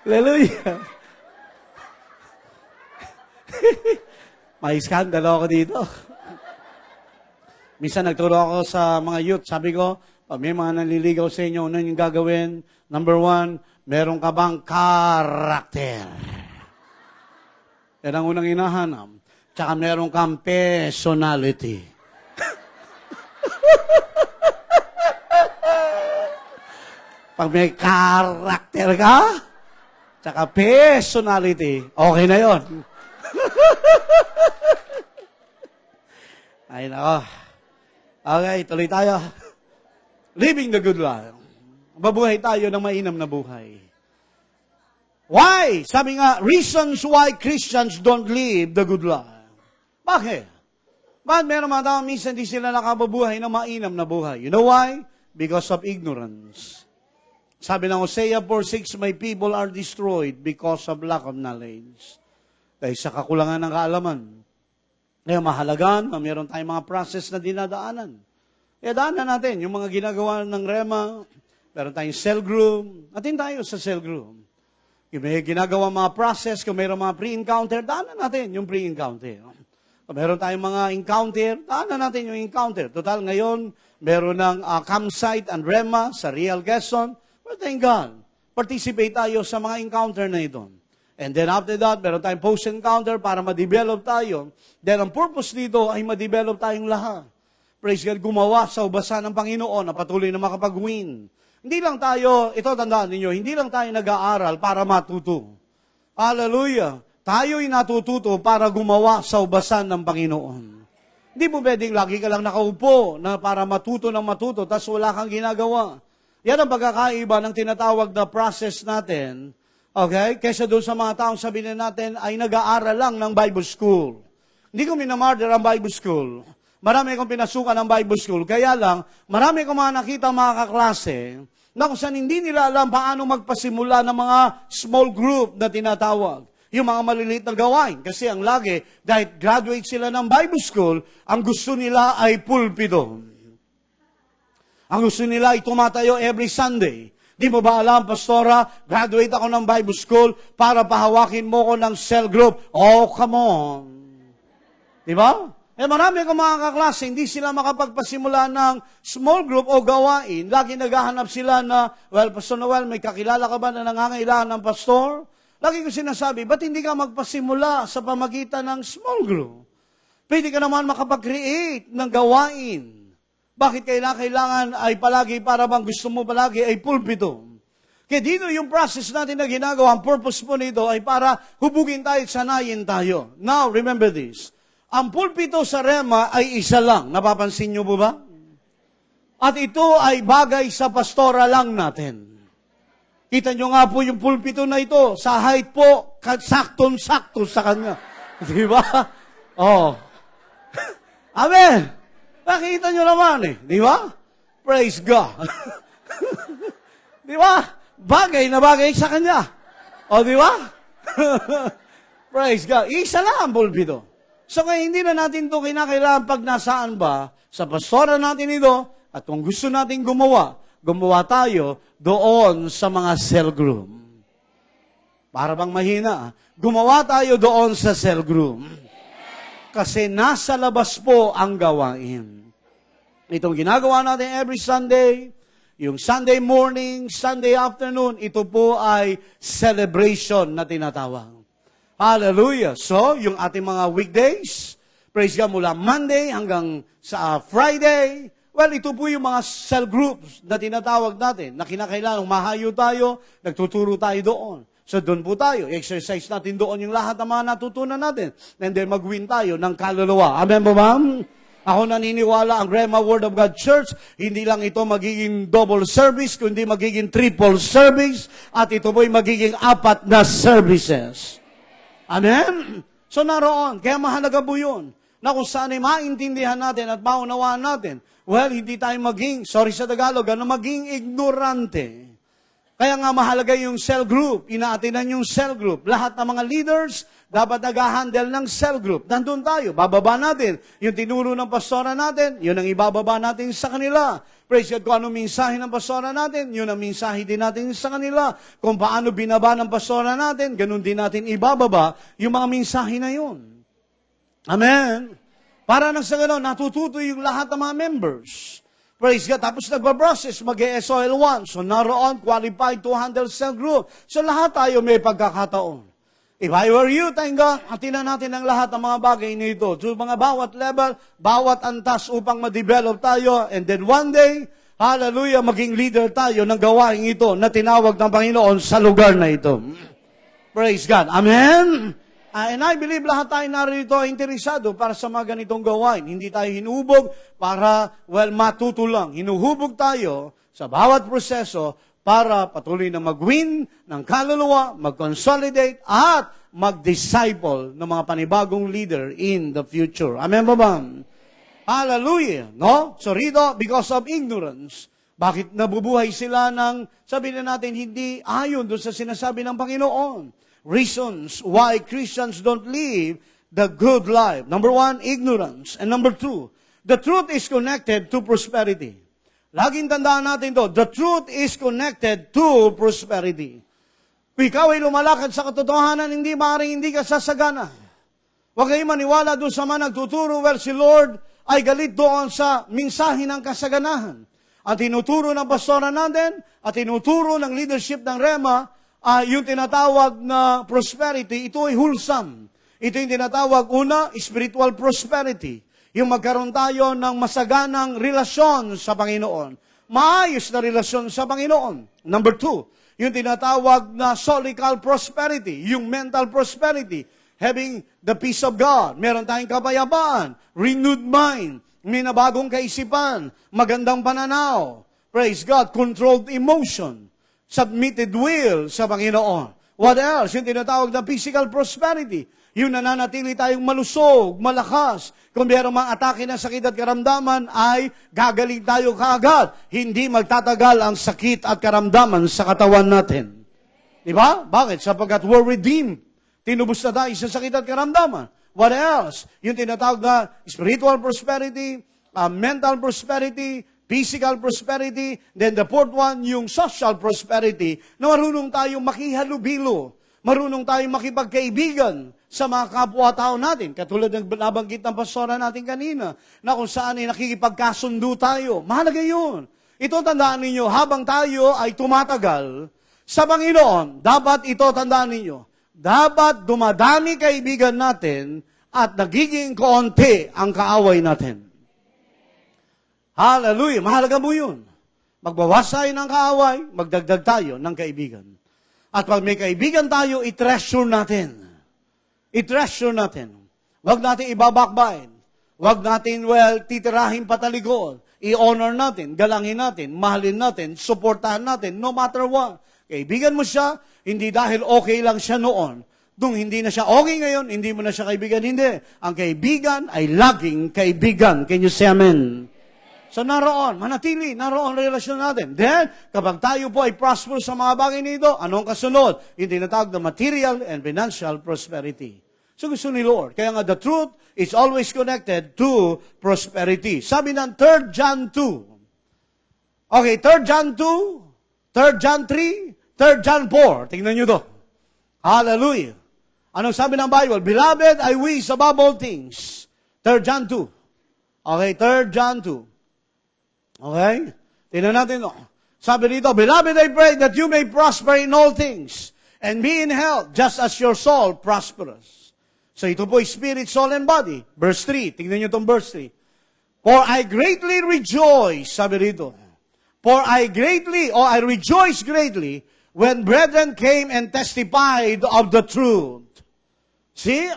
Speaker 3: Hallelujah. May skandalo ako dito. Minsan nagturo ako sa mga youth. Sabi ko, pag may mga nanliligaw sa inyo, ano yung gagawin? Number 1, meron ka bang karakter? Yan ang unang hinahanap. Tsaka meron kang personality. Pag may karakter ka, tsaka personality, okay na yon. Ay, nako. Okay, tuloy tayo. Living the good life. Mabuhay tayo ng mainam na buhay. Why? Sabi nga, reasons why Christians don't live the good life. Bakit? Bakit meron mga tao minsan di sila nakababuhay ng mainam na buhay? You know why? Because of ignorance. Sabi ng Hosea 4:6, my people are destroyed because of lack of knowledge. Dahil sa kakulangan ng kaalaman. Kaya mahalaga na meron tayong mga process na dinadaanan. Kaya daanan natin yung mga ginagawa ng Rema, meron tayong cell group, atin tayo sa cell group. Kung may ginagawa mga process, kung mayroong mga pre-encounter, daanan natin yung pre-encounter. Kung meron tayong mga encounter, daanan natin yung encounter. Total, ngayon, meron ng campsite and Rema sa Real Quezon. Well, thank God. Participate tayo sa mga encounter na ito. And then after that, meron tayong post-encounter para ma-develop tayo. Then ang purpose dito ay ma-develop tayong lahat. Praise God, gumawa sa ubasan ng Panginoon na patuloy na makapag-win. Hindi lang tayo, ito tandaan ninyo, hindi lang tayo nag-aaral para matuto. Hallelujah! Tayo'y natututo para gumawa sa ubasan ng Panginoon. Hindi mo pwedeng lagi ka lang nakaupo na para matuto ng matuto, tapos wala kang ginagawa. Yan ang pagkakaiba ng tinatawag na process natin, okay? Kesa doon sa mga taong sabihin natin ay nag-aaral lang ng Bible school. Hindi ko minamarder ang Bible school. Marami akong pinasukan ng Bible school. Kaya lang, marami akong mga nakita mga kaklase na kung saan hindi nila alam paano magpasimula ng mga small group na tinatawag. Yung mga maliliit na gawain. Kasi ang lagi, dahil graduate sila ng Bible school, ang gusto nila ay pulpito. Ang gusto nila ay tumatayo every Sunday. Di mo ba alam, Pastora, graduate ako ng Bible school para pahawakin mo ko ng cell group. Oh, come on. Di ba? Marami akong mga kaklase, hindi sila makapagpasimula ng small group o gawain. Lagi naghahanap sila na, well, Pastor Noel, may kakilala ka ba na nangangailangan ng pastor? Lagi ko sinasabi, ba't hindi ka magpasimula sa pamagitan ng small group? Pwede ka naman makapag-create ng gawain. Bakit kailangan ay palagi para bang gusto mo palagi ay pulpito? Kaya dito yung process natin na ginagawa, ang purpose po nito ay para hubugin tayo at sanayin tayo. Now, remember this. Ang pulpito sa Rema ay isa lang. Napapansin niyo po ba? At ito ay bagay sa pastora lang natin. Kita niyo nga po yung pulpito na ito. Sa height po, saktong-sakto sa kanya. Di ba? Oh. Amen. Nakita niyo naman eh. Di ba? Praise God. Di ba? Bagay na bagay sa kanya. O, di ba? Praise God. Isa lang ang pulpito. So kaya hindi na natin ito kinakailangan pag nasaan ba, sa pastora natin ito, at kung gusto natin gumawa tayo doon sa mga cell group. Para bang mahina, gumawa tayo doon sa cell group. Kasi nasa labas po ang gawain. Itong ginagawa natin every Sunday, yung Sunday morning, Sunday afternoon, ito po ay celebration na tinatawag. Hallelujah. So, yung ating mga weekdays, praise God, mula Monday hanggang sa Friday, well, ito po yung mga cell groups na tinatawag natin, na kinakailangan mahayo tayo, nagtuturo tayo doon. So, doon po tayo, exercise natin doon yung lahat ng mga natutunan natin, and then mag-win tayo ng kaluluwa. Amen po, ma'am? Ako naniniwala ang Rema Word of God Church, hindi lang ito magiging double service, kundi magiging triple service, at ito po'y magiging 4 na services. Amen? So naroon, kaya mahalaga po yun, na kung saan ay maintindihan natin at maunawaan natin, well, hindi tayo maging, sorry sa Tagalog, maging ignorante. Kaya nga mahalaga yung cell group, inaatinan yung cell group. Lahat ng mga leaders, dapat nag-handle ng cell group. Nandun tayo, bababa natin. Yung tinuro ng pastora natin, yun ang ibababa natin sa kanila. Praise God, kung anong mensahe ng pastora natin, yun ang mensahe din natin sa kanila. Kung paano binaba ng pastora natin, ganun din natin ibababa yung mga mensahe na yun. Amen? Para nang sa gano'n, natututo yung lahat ng mga members. Praise God. Tapos nagpa-process, mag-SOL1. So naroon, qualified to handle cell group. So lahat tayo may pagkakataon. If I were you, thank God, hatinan natin ang lahat ng mga bagay nito. So mga bawat level, bawat antas upang ma-develop tayo. And then one day, hallelujah, maging leader tayo ng gawain ito na tinawag ng Panginoon sa lugar na ito. Praise God. Amen? And I believe lahat tayo narito ay interesado para sa mga ganitong gawain. Hindi tayo hinubog para, well, matuto lang. Hinuhubog tayo sa bawat proseso para patuloy na mag-win ng kaluluwa, mag-consolidate, at mag-disciple ng mga panibagong leader in the future. Amen ba ba? Hallelujah! No? So rito, because of ignorance, bakit nabubuhay sila ng, sabihin na natin, hindi ayon doon sa sinasabi ng Panginoon? Reasons why Christians don't live the good life. Number 1, ignorance. And number 2, the truth is connected to prosperity. Laging tandaan natin to, the truth is connected to prosperity. Kung ikaw ay lumalakad sa katotohanan, hindi maaaring hindi ka sasagana. Huwag kayo maniwala doon sa mga nagtuturo, well, si Lord ay galit doon sa mensahe ng kasaganahan. At tinuturo ng pastora natin, at tinuturo ng leadership ng Rema, yung tinatawag na prosperity, ito ay wholesome. Ito yung tinatawag, una, spiritual prosperity. Yung magkaroon tayo ng masaganang relasyon sa Panginoon. Maayos na relasyon sa Panginoon. Number 2, yung tinatawag na solical prosperity, yung mental prosperity, having the peace of God. Meron tayong kapayapaan, renewed mind, may nabagong kaisipan, magandang pananaw, praise God, controlled emotion, submitted will sa Panginoon. What else? Yung tinatawag na physical prosperity. Yung nananatili tayong malusog, malakas. Kung mayroong mga atake ng sakit at karamdaman, ay gagaling tayo kaagad. Hindi magtatagal ang sakit at karamdaman sa katawan natin. Di ba? Bakit? Sapagkat we're redeemed. Tinubos na tayo sa sakit at karamdaman. What else? Yung tinatawag na spiritual prosperity, mental prosperity, physical prosperity, then the fourth one, yung social prosperity, na marunong tayong makihalubilo, marunong tayong makipagkaibigan sa mga kapwa-tao natin. Katulad ng nabanggit ng pastora natin kanina, na kung saan ay nakikipagkasundo tayo. Mahalaga yun. Ito tandaan ninyo, habang tayo ay tumatagal sa Panginoon, dapat ito tandaan ninyo, dapat dumadami kaibigan natin at nagiging kaunti ang kaaway natin. Hallelujah! Mahalaga mo yun. Magbawas tayo ng kaaway, magdagdag tayo ng kaibigan. At pag may kaibigan tayo, i-treasure natin. I-treasure natin. Huwag natin ibabakbain. Huwag natin, titirahin patalikod. I-honor natin, galangin natin, mahalin natin, suportahan natin, no matter what. Kaibigan mo siya, hindi dahil okay lang siya noon. Nung hindi na siya okay ngayon, hindi mo na siya kaibigan, hindi. Ang kaibigan ay laging kaibigan. Can you say amen? So naroon, manatili, naroon ang relasyon natin. Then, kapag tayo po ay prosperous sa mga bagay nito, anong kasunod? Yung tinatawag na material and financial prosperity. So gusto ni Lord. Kaya nga the truth is always connected to prosperity. Sabi ng 3 John 2. Okay, 3 John 2, 3 John 3, 3 John 4. Tingnan nyo to. Hallelujah. Anong sabi ng Bible? Beloved, I wish above all things. 3 John 2. Okay, 3 John 2. Okay? Tingnan natin to. Sabi dito, Beloved, I pray that you may prosper in all things and be in health just as your soul prosperous. So ito po, spirit, soul, and body. Verse 3. Tingnan nyo itong verse 3. For I greatly rejoice, sabi dito. For I rejoice greatly when brethren came and testified of the truth. See?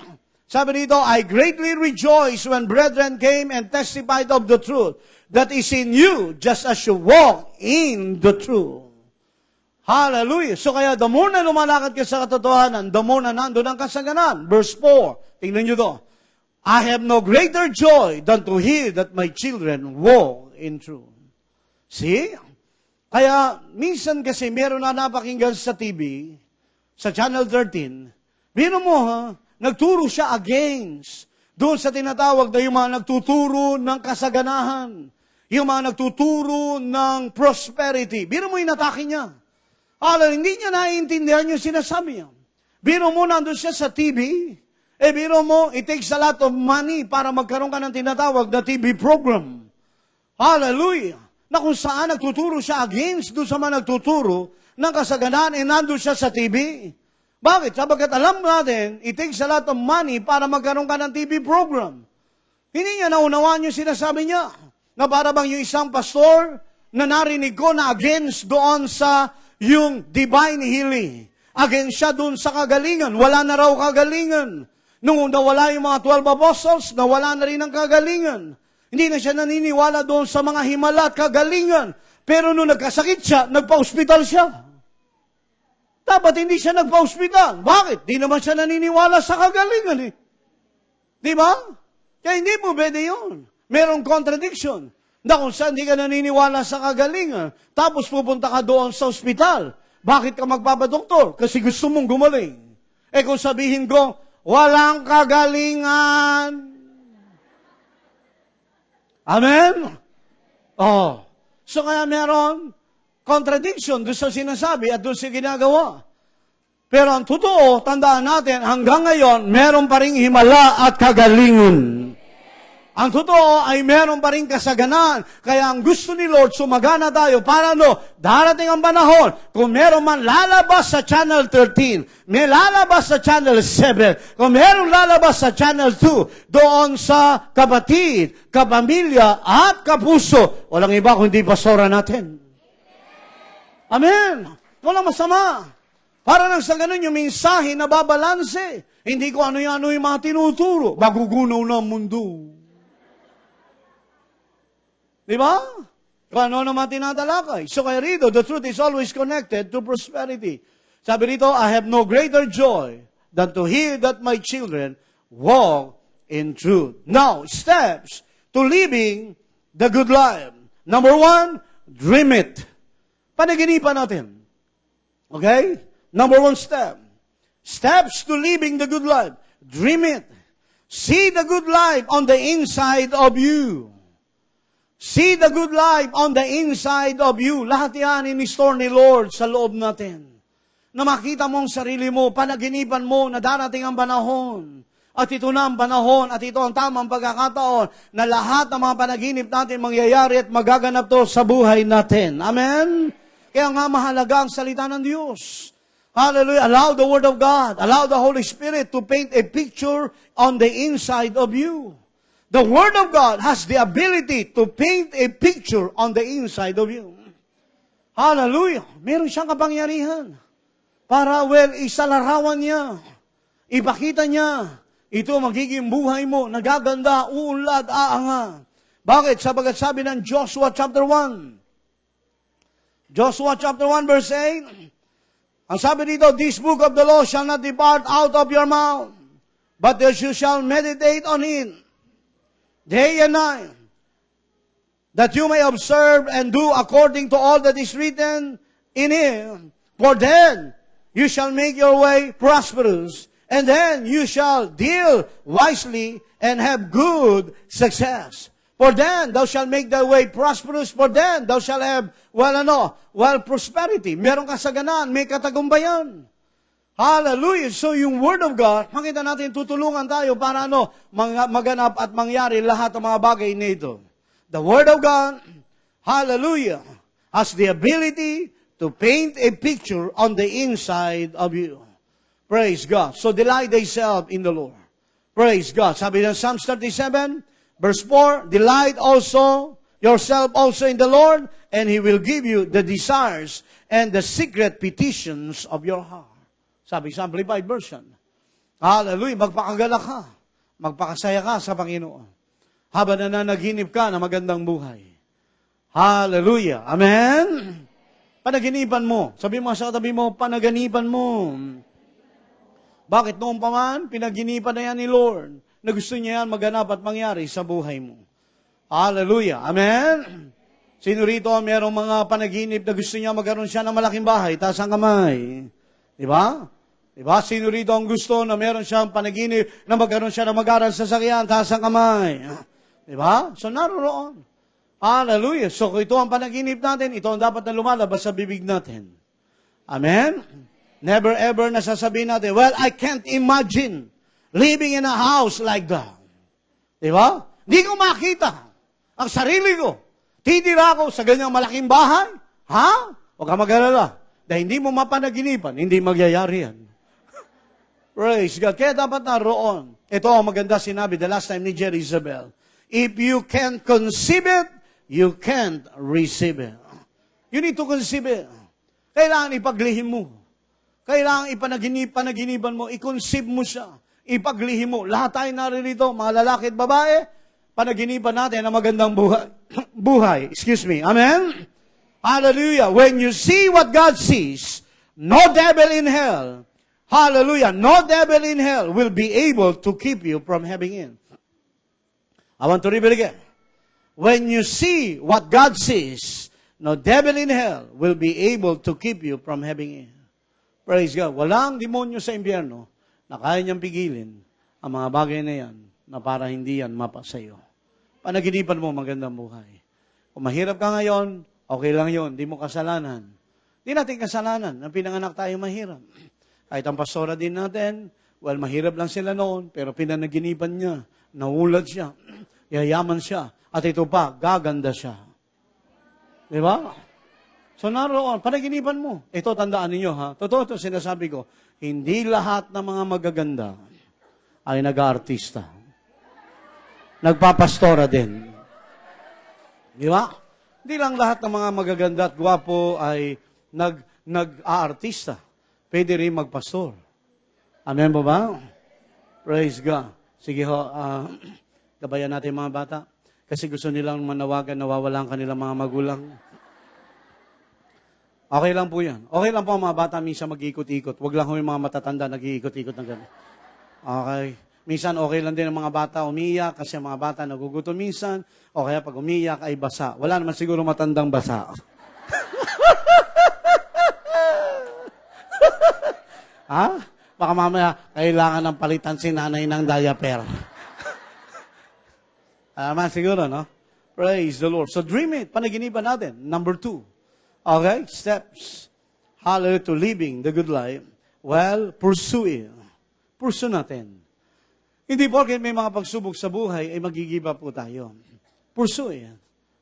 Speaker 3: Sabi dito, I greatly rejoice when brethren came and testified of the truth that is in you, just as you walk in the truth. Hallelujah. So kaya, the more na lumalakad ka sa katotohanan, the more na nandun ang kasaganan. Verse 4. Tingnan nyo to. I have no greater joy than to hear that my children walk in truth. See? Kaya, minsan kasi meron na napakinggan sa TV, sa Channel 13, bino mo ha, nagturo siya against doon sa tinatawag na yung mga nagtuturo ng kasaganahan, yung mga nagtuturo ng prosperity. Bino mo inatake niya. Hindi niya naiintindihan yung sinasabi niya. Biro mo, nandun siya sa TV. Biro mo, it takes a lot of money para magkaroon ka ng tinatawag na TV program. Hallelujah! Na kung saan nagtuturo siya against doon sa mga nagtuturo ng kasaganan, nandun siya sa TV. Bakit? Sabagat alam natin, it takes a lot of money para magkaroon ka ng TV program. Hindi niya naunawaan yung sinasabi niya. Na para bang yung isang pastor na narinig ko na against doon sa yung divine healing. Against siya doon sa kagalingan. Wala na raw kagalingan. Nung nawala yung mga 12 apostles, nawala na rin ang kagalingan. Hindi na siya naniniwala doon sa mga himala at kagalingan. Pero nung nagkasakit siya, nagpa-hospital siya. Dapat hindi siya nagpa-hospital. Bakit? Di naman siya naniniwala sa kagalingan eh. Di ba? Kaya hindi mo pwede yun. Merong contradiction. Na kung saan hindi ka naniniwala sa kagalingan, tapos pupunta ka doon sa ospital. Bakit ka magpapadoktor? Kasi gusto mong gumaling. Kung sabihin ko, walang kagalingan. Amen? Oh. So kaya meron contradiction doon sa sinasabi at doon sa ginagawa. Pero ang totoo, tandaan natin, hanggang ngayon, meron pa ring himala at kagalingan. Ang totoo ay meron pa rin kasaganaan. Kaya ang gusto ni Lord, sumagana tayo para darating ang panahon, kung meron man lalabas sa Channel 13, may lalabas sa Channel 7, kung meron lalabas sa Channel 2, doon sa kapatid, kapamilya, at kapuso, walang iba kundi pastora natin. Amen. Walang masama. Para nang sa ganun yung mensahe na babalanse. Hindi ko ano yung mga tinuturo. Magugunaw na ang mundo. Di ba? Kung ano naman tinatalakay. So kaya rito, the truth is always connected to prosperity. Sabi rito, I have no greater joy than to hear that my children walk in truth. Now, steps to living the good life. Number 1, dream it. Panaginipan natin. Okay? Number 1 step. Steps to living the good life. Dream it. See the good life on the inside of you. See the good life on the inside of you. Lahat yan in-store ni Lord sa loob natin. Na makita mo ang sarili mo, panaginipan mo na darating ang panahon. At ito na ang panahon at ito ang tamang pagkakataon na lahat ng mga panaginip natin mangyayari at magaganap to sa buhay natin. Amen? Kaya nga mahalaga ang salita ng Diyos. Hallelujah. Allow the Word of God, allow the Holy Spirit to paint a picture on the inside of you. The Word of God has the ability to paint a picture on the inside of you. Hallelujah. Meron siyang kapangyarihan. Para, isalarawan niya. Ipakita niya. Ito magiging buhay mo. Nagaganda, uunlad, aanga. Bakit? Sabagat sabi ng Joshua chapter 1. Joshua chapter 1 verse 8. Ang sabi dito, this book of the law shall not depart out of your mouth, but that you shall meditate on it day and night, that you may observe and do according to all that is written in it. For then you shall make your way prosperous, and then you shall deal wisely and have good success. For then thou shalt make thy way prosperous, for then thou shalt have, prosperity. Meron kasaganaan, may katagumpayan. Hallelujah. So yung Word of God, makita natin, tutulungan tayo para maganap at mangyari lahat ng mga bagay nito. The Word of God, hallelujah, has the ability to paint a picture on the inside of you. Praise God. So delight thyself in the Lord. Praise God. Sabi ng Psalms 37, verse 4, delight also yourself also in the Lord, and He will give you the desires and the secret petitions of your heart. Sabi sa Amplified Version. Hallelujah. Magpakagala ka. Magpakasaya ka sa Panginoon. Habang nananaginip ka na magandang buhay. Hallelujah. Amen? Panaginipan mo. Sabi mo sa tabi mo, panaginipan mo. Bakit noon pa man, pinaginipan na yan ni Lord na gusto niya yan maganap at mangyari sa buhay mo. Hallelujah. Amen? Sino rito merong mga panaginip na gusto niya magkaroon siya ng malaking bahay? Taas ang kamay. Diba? Diba? Sino rito ang gusto na meron siyang panaginip na magkaroon siya ng mag-aral sa sakyan? Taas ang kamay. Diba? So naroon. Hallelujah. So ito ang panaginip natin, ito ang dapat na lumalabas sa bibig natin. Amen? Never ever na sasabihin natin, well, I can't imagine living in a house like that. Diba? Hindi ko makita ang sarili ko. Titira ako sa ganyang malaking bahay. Ha? Huwag ka mag-alala. Dahil hindi mo mapanaginipan, hindi magyayari yan. Praise God. Kaya dapat naroon. Ito ang maganda sinabi the last time ni Jerry Isabel. If you can't conceive it, you can't receive it. You need to conceive it. Kailangan ipaglihim mo. Kailangan ipanaginipan mo, i-conceive mo siya. Ipaglihim mo. Lahat tayo naririto, mga lalaki at babae, panaginipan natin ang magandang buhay. Excuse me. Amen? Hallelujah. When you see what God sees, no devil in hell, hallelujah, no devil in hell will be able to keep you from having it. I want to read it again. When you see what God sees, no devil in hell will be able to keep you from having it. Praise God. Walang demonyo sa impyerno na kaya niyang pigilin ang mga bagay na yan na para hindi yan mapa sa iyo. Panaginipan mo magandang buhay. Kung mahirap ka ngayon, okay lang yun. Di mo kasalanan. Di natin kasalanan. Ang pinanganak tayo mahirap. Kahit ang pastora din natin, well, mahirap lang sila noon, pero pinanaginipan niya. Naulad siya. yayaman siya. At ito pa, gaganda siya. Di ba? So naroon, panaginipan mo. Ito, tandaan ninyo ha. Totoo ito sinasabi ko. Hindi lahat ng mga magaganda ay nag-aartista. Nagpapastora din. Di ba? Hindi lang lahat ng mga magaganda at gwapo ay nag-aartista. Pwede rin magpastor. Amen po ba? Praise God. Sige ho, gabayan natin mga bata. Kasi gusto nilang manawagan, nawawalan kanilang mga magulang. Okay lang po yan. Okay lang po ang mga bata minsan mag-iikot-ikot. Huwag lang yung mga matatanda nag-iikot-ikot na gano'n. Okay. Minsan okay lang din ang mga bata umiyak kasi ang mga bata nagugutom minsan. O kaya pag umiyak ay basa. Wala naman siguro matandang basa. Ha? Baka mamaya kailangan ng palitan si nanay ng diaper. Siguro, no? Praise the Lord. So dream it. Panaginipan natin. Number 2. Okay? Steps. Hallelujah to living the good life. Well, pursue it. Pursue natin. Hindi porket may mga pagsubok sa buhay ay magigiba po tayo. Pursue it.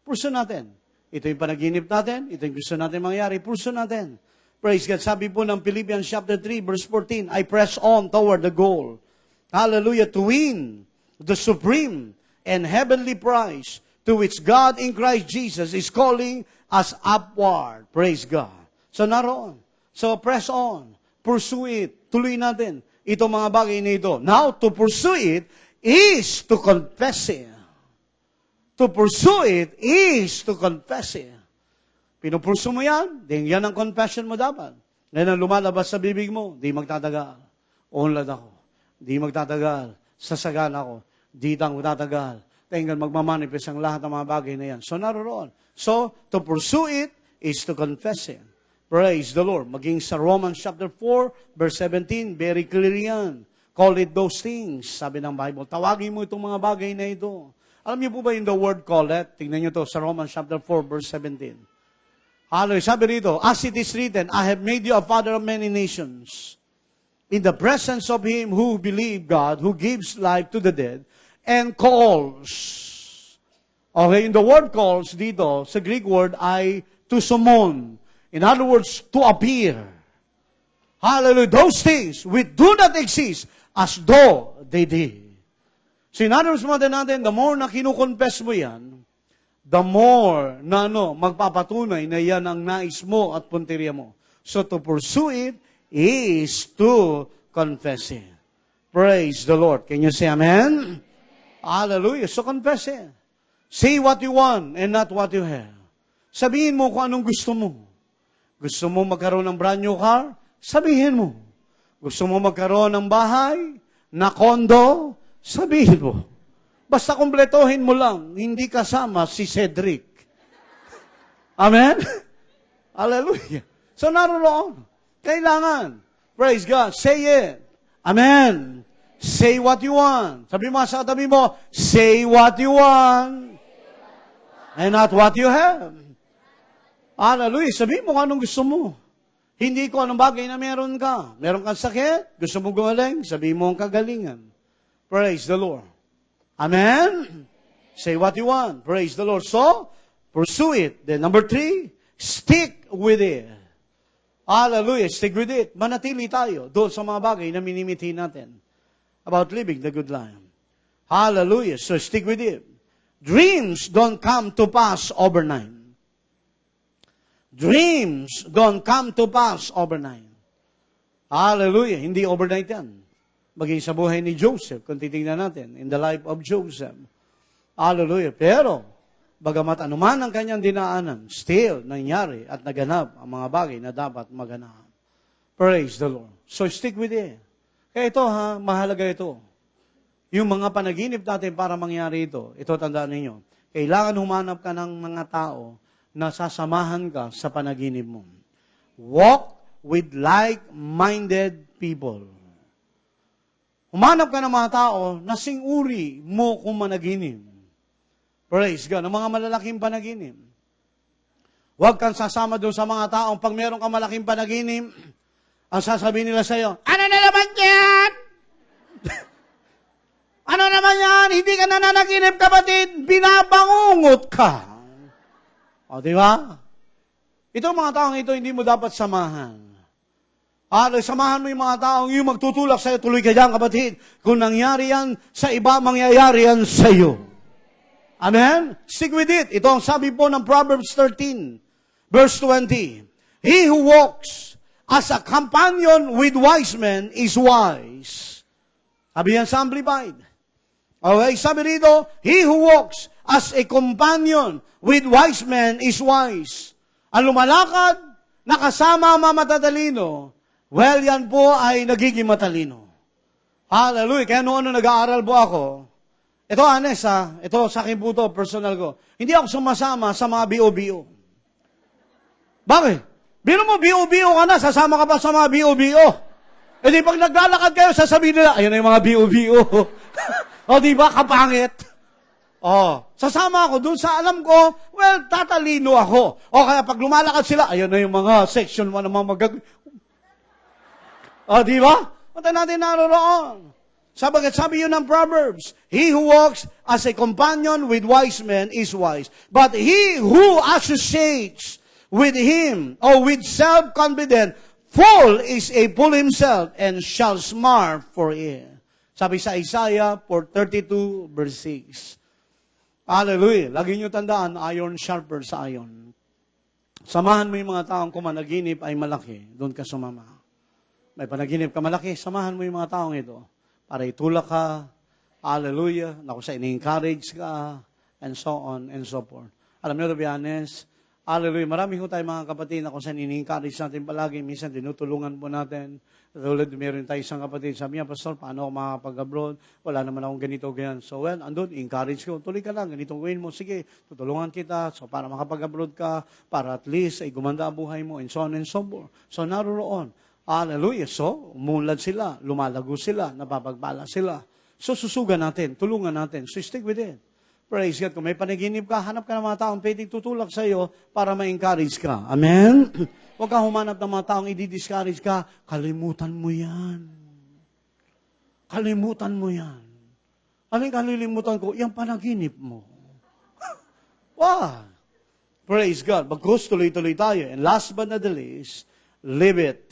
Speaker 3: Pursue natin. Ito yung panaginip natin. Ito yung gusto natin mangyari. Pursue natin. Praise God. Sabi po ng Philippians chapter 3, verse 14, I press on toward the goal. Hallelujah. To win the supreme and heavenly prize to which God in Christ Jesus is calling us upward. Praise God. So naroon. So press on. Pursue it. Tuloy natin. Ito mga bagay na ito. Now, to pursue it is to confess it. To pursue it is to confess it. Pinupurso mo yan, then yan ang confession mo dapat. Ngayon ang lumalabas sa bibig mo, di magtatagal. Unlad ako. Di magtatagal. Sasagan ako. Di tang magtatagal. Tingnan magmamanifest ang lahat ng mga bagay na yan. So naroon. So, to pursue it is to confess it. Praise the Lord. Maging sa Romans chapter 4, verse 17, very clear yan. Call it those things, sabi ng Bible. Tawagin mo itong mga bagay na ito. Alam niyo po ba yung the word call it? Tingnan niyo to sa Romans chapter 4, verse 17. Hallelujah. Sabi rito, as it is written, I have made you a father of many nations, in the presence of him who believed God, who gives life to the dead, and calls. Okay, in the word calls dito, sa Greek word ay to summon. In other words, to appear. Hallelujah. Those things which do not exist as though they did. So in other words, natin, the more na kinukonfess mo yan, the more na magpapatunay na yan ang nais mo at punteriya mo. So to pursue it is to confess it. Praise the Lord. Can you say amen? Hallelujah. So confess it. Say what you want and not what you have. Sabihin mo kung anong gusto mo. Gusto mo magkaroon ng brand new car? Sabihin mo. Gusto mo magkaroon ng bahay, na kondo? Sabihin mo. Basta kumpletohin mo lang, hindi kasama si Cedric. Amen? Hallelujah. So naroon. Kailangan. Praise God. Say it. Amen. Say what you want. Sabi mo sa katabi mo, say what you want. And not what you have. Hallelujah. Sabi mo kung anong gusto mo. Hindi ko anong bagay na meron ka. Meron kang sakit, gusto mo gumaling, sabi mo ang kagalingan. Praise the Lord. Amen? Say what you want. Praise the Lord. So, pursue it. Then number 3, stick with it. Hallelujah. Stick with it. Manatili tayo doon sa mga bagay na minimiti natin about living the good life. Hallelujah. So, stick with it. Dreams don't come to pass overnight. Dreams don't come to pass overnight. Hallelujah. Hindi overnight yan. Maging sa buhay ni Joseph, kung titingnan natin, in the life of Joseph. Hallelujah. Pero, bagamat anuman ang kanyang dinaanan, still nangyari at naganap ang mga bagay na dapat maganap. Praise the Lord. So, stick with it. Kaya ito mahalaga ito. Yung mga panaginip natin para mangyari ito, tandaan ninyo, kailangan humanap ka ng mga tao na sasamahan ka sa panaginip mo. Walk with like-minded people. Humanap ka ng mga tao na sing-uri mo kung managinip. Praise God. Ang mga malalaking panaginip. Huwag kang sasama doon sa mga taong pag meron kang malaking panaginip, ang sasabihin nila sa'yo, ano na naman yan? Ano na naman yan? Hindi ka nananaginip, kapatid. Binabangungot ka. O, di ba? Itong mga taong ito, hindi mo dapat samahan. Samahan mo yung mga taong yung magtutulak sa'yo, tuloy ka dyan, kapatid. Kung nangyari yan sa iba, mangyayari yan sa'yo. Amen? Stick with it. Ito ang sabi po ng Proverbs 13, verse 20. He who walks as a companion with wise men is wise. Sabi yan sa Amplified. Okay, sabi rito, he who walks as a companion with wise men is wise. Ang lumalakad, nakasama ang mga matatalino, well, yan po ay nagiging matalino. Hallelujah. Kaya noon nag-aaral po ako, ito, honest ito sa akin po ito, personal ko. Hindi ako sumasama sa mga BO-BO. Bakit? Bino mo, BO-BO ka na, sasama ka pa sa mga BO-BO. E di pag naglalakad kayo, sasabihin nila, ayun na yung mga BO-BO. O di ba, kapangit? Sasama ako dun sa alam ko, well, tatalino ako. O kaya pag lumalakad sila, ayun na yung mga section 1 ng mga di ba? Punta natin naroon. Sabi yun ng Proverbs, he who walks as a companion with wise men is wise. But he who associates with him or with self-confident, fool is a fool himself and shall smart for it. Sabi sa Isaiah 4:32 verse 6. Hallelujah. Lagi nyo tandaan, iron sharper sa iron. Samahan mo yung mga taong kumanaginip ay malaki, doon ka sumama. May panaginip ka malaki, samahan mo yung mga taong ito. Para itulak ka, hallelujah, naku sa ini-encourage ka, and so on and so forth. Alam niyo, to be honest, hallelujah, marami ho tayo mga kapatid na kung saan ini-encourage natin palagi, minsan tinutulungan po natin. Tulad, meron tayo isang kapatid, sabi niya, Pastor, paano ako makakapag-abroad? Wala naman akong ganito, ganyan. So, well, andun, encourage ko, tuloy ka lang, ganitong gawin mo, sige, tutulungan kita, so para makapag-abroad ka, para at least ay gumanda ang buhay mo, and so on and so forth. So, naroon. Hallelujah. So, umunlad sila, lumalago sila, napapagpala sila. So, susugan natin, tulungan natin. So, stick with it. Praise God. Kung may panaginip ka, hanap ka ng mga taong pwedeng tutulak sa iyo para ma-encourage ka. Amen? Huwag kang humanap ng mga taong i-discourage ka. Kalimutan mo yan. Kalimutan mo yan. Anong kalilimutan ko? Yung panaginip mo. Wow! Praise God. Bagkus, tuloy-tuloy tayo. And last but not the least, live it.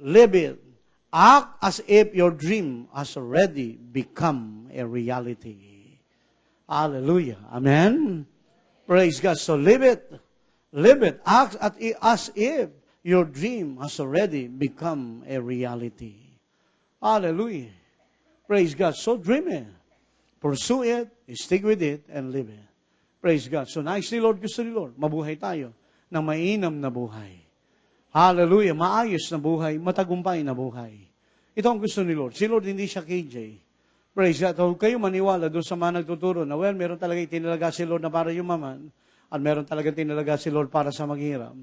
Speaker 3: Live it. Act as if your dream has already become a reality. Hallelujah. Amen. Praise God. So live it. Live it. Act as if your dream has already become a reality. Hallelujah. Praise God. So dream it. Pursue it. Stick with it and live it. Praise God. So nice ni Lord, gusto ni Lord. Mabuhay tayo ng mainam na buhay. Hallelujah. Maayos na buhay, matagumpay na buhay. Ito ang gusto ni Lord. Si Lord hindi siya KJ. Praise God. Huwag kayo maniwala doon sa mga nagtuturo na, well, meron talaga itinalaga si Lord na para yumaman at meron talaga tinalaga si Lord para sa maghiram.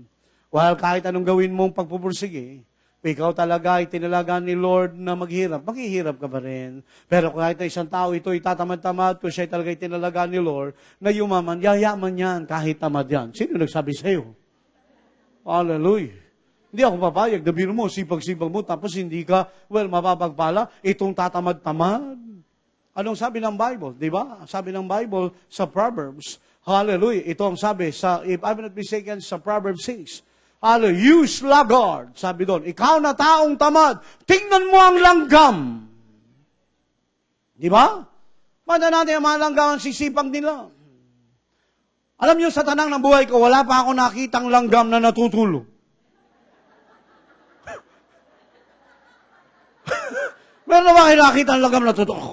Speaker 3: Well, kahit anong gawin mong pagpupursige, ikaw talaga itinalaga ni Lord na maghirap, maghihirap ka pa rin. Pero kahit isang tao ito itatamad-tamad, kung siya talaga itinalaga ni Lord na yumaman, yayaman yan kahit tamad yan. Sino nagsabi sa iyo? Hallelujah. Hindi ako papayag. Nabiro mo, sipag-sipag mo, tapos hindi ka, well, mapapagpala, itong tatamad-tamad. Anong sabi ng Bible? Di ba? Sabi ng Bible sa Proverbs. Hallelujah. Ito ang sabi sa, if I'm not mistaken, sa Proverbs 6. Hallelujah. You sluggard. Sabi doon, ikaw na taong tamad, tingnan mo ang langgam. Di ba? Mada natin ang mga langgam ang sisipag nila. Alam niyo, sa tanang ng buhay ko, wala pa ako nakitang langgam na natutulog. Meron na ba kayo nakita ang langgam na totoo?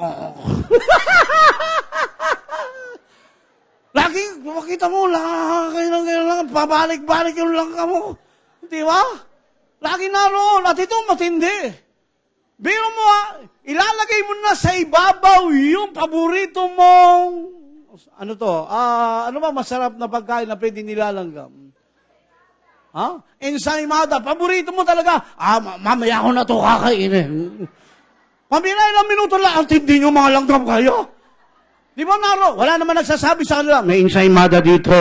Speaker 3: Lagi, makita mo, lang, pabalik-balik yung langgam mo. Di ba? Lagi naroon, at ito matindi. Biro mo ilalagay mo na sa ibabaw yung paborito mong, ano to, ano ba masarap na pagkain na pwede nilalanggam? Ha? Ensaymada, paborito mo talaga. Mamaya ko na to kakainin. Pamila ilang minuto lang, ang tindi nyo mga langgam kayo. Di ba naro? Wala naman nagsasabi sa kanila, may ensaymada dito.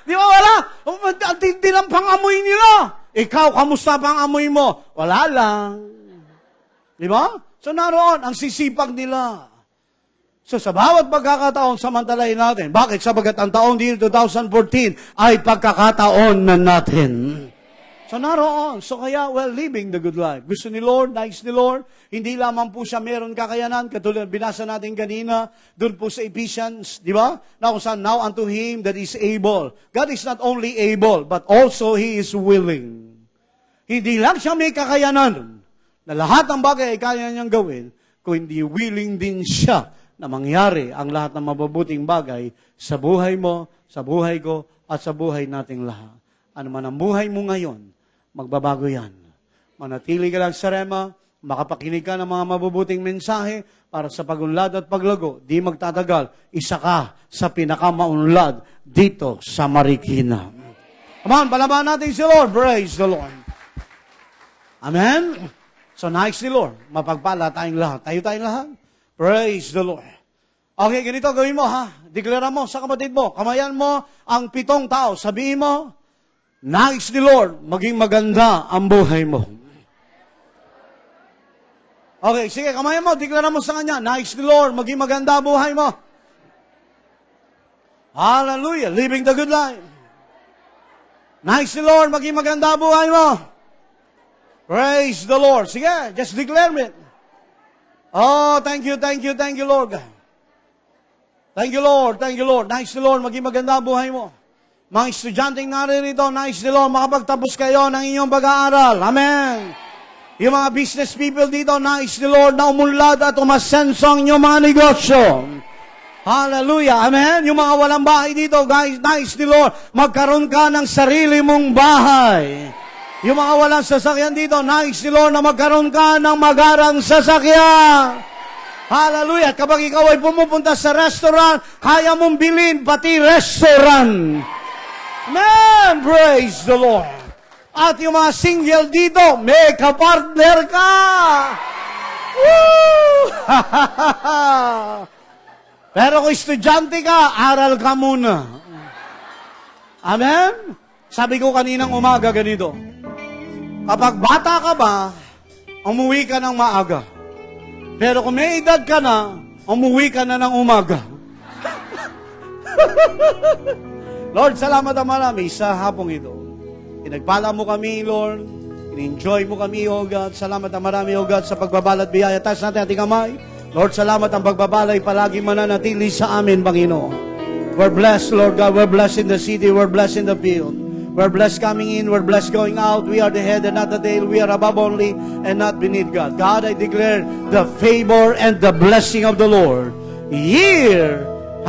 Speaker 3: Di ba wala? Ang tindi lang pang-amoy nila. Ikaw, kamusta pang-amoy mo? Wala lang. Di ba? So naroon ang sisipag nila. So sa bawat pagkakataon, samantalahin natin. Bakit? Sabagat ang taong din 2014 ay pagkakataon na natin. So naroon. So kaya, living the good life. Gusto ni Lord, nais ni Lord. Hindi lamang po siya meron kakayanan. Katulad binasa natin kanina, doon po sa Ephesians, di ba? Na kung saan, now unto Him that is able. God is not only able, but also He is willing. Hindi lang siya may kakayanan na lahat ng bagay ay kaya niyang gawin, kung hindi willing din siya na mangyari ang lahat ng mabubuting bagay sa buhay mo, sa buhay ko, at sa buhay nating lahat. Ano man ang buhay mo ngayon, magbabago yan. Manatili ka lang sa Rema, makapakinig ka ng mga mabubuting mensahe para sa pagunlad at paglago. Di magtatagal, isa ka sa pinakamaunlad dito sa Marikina. Come on, palaban natin si Lord. Praise the Lord. Amen? So, nice ni Lord. Mapagpala tayong lahat. Tayong lahat. Praise the Lord. Okay, ganito gawin mo ha. Deklara mo sa kapatid mo. Kamayan mo ang 7 tao. Sabihin mo, nice ni Lord, maging maganda ang buhay mo. Okay, sige, kamayan mo. Deklara mo sa kanya, nice ni Lord, maging maganda ang buhay mo. Hallelujah. Living the good life. Nice ni Lord, maging maganda ang buhay mo. Praise the Lord. Sige, just declare it. Oh, thank you, Lord. Thank you, Lord. Nice ni Lord, maging maganda ang buhay mo. Mga estudyanteng naririto, nice ni Lord, makapagtapos kayo ng inyong pag-aaral. Amen. Yung mga business people dito, nice ni Lord, na umunlad at umasenso ang inyong mga negosyo. Hallelujah. Amen. Yung mga walang bahay dito, guys, nice ni Lord, magkaroon ka ng sarili mong bahay. Yung mga walang sasakyan dito, nice ni Lord na magkaroon ka ng magarang sasakyan. Hallelujah. Kapag ikaw ay pumupunta sa restaurant, kaya mong bilhin pati restaurant. Amen. Praise the Lord. At yung mga single dito, may kapartner ka. Woo! Pero kung estudyante ka, aral ka muna. Amen? Sabi ko kaninang umaga ganito, kapag bata ka ba, umuwi ka ng maaga. Pero kung may edad ka na, umuwi ka na ng umaga. Lord, salamat ang marami sa hapong ito. Pinagpala mo kami, Lord. In-enjoy mo kami, O God. Salamat ang marami, O God, sa pagbabalat biyaya. Taas natin ating kamay. Lord, salamat ang pagbabalay palagi mananatili sa amin, Panginoon. We're blessed, Lord God. We're blessed in the city. We're blessed in the field. We're blessed coming in, we're blessed going out. We are the head and not the tail. We are above only and not beneath God. God, I declare the favor and the blessing of the Lord.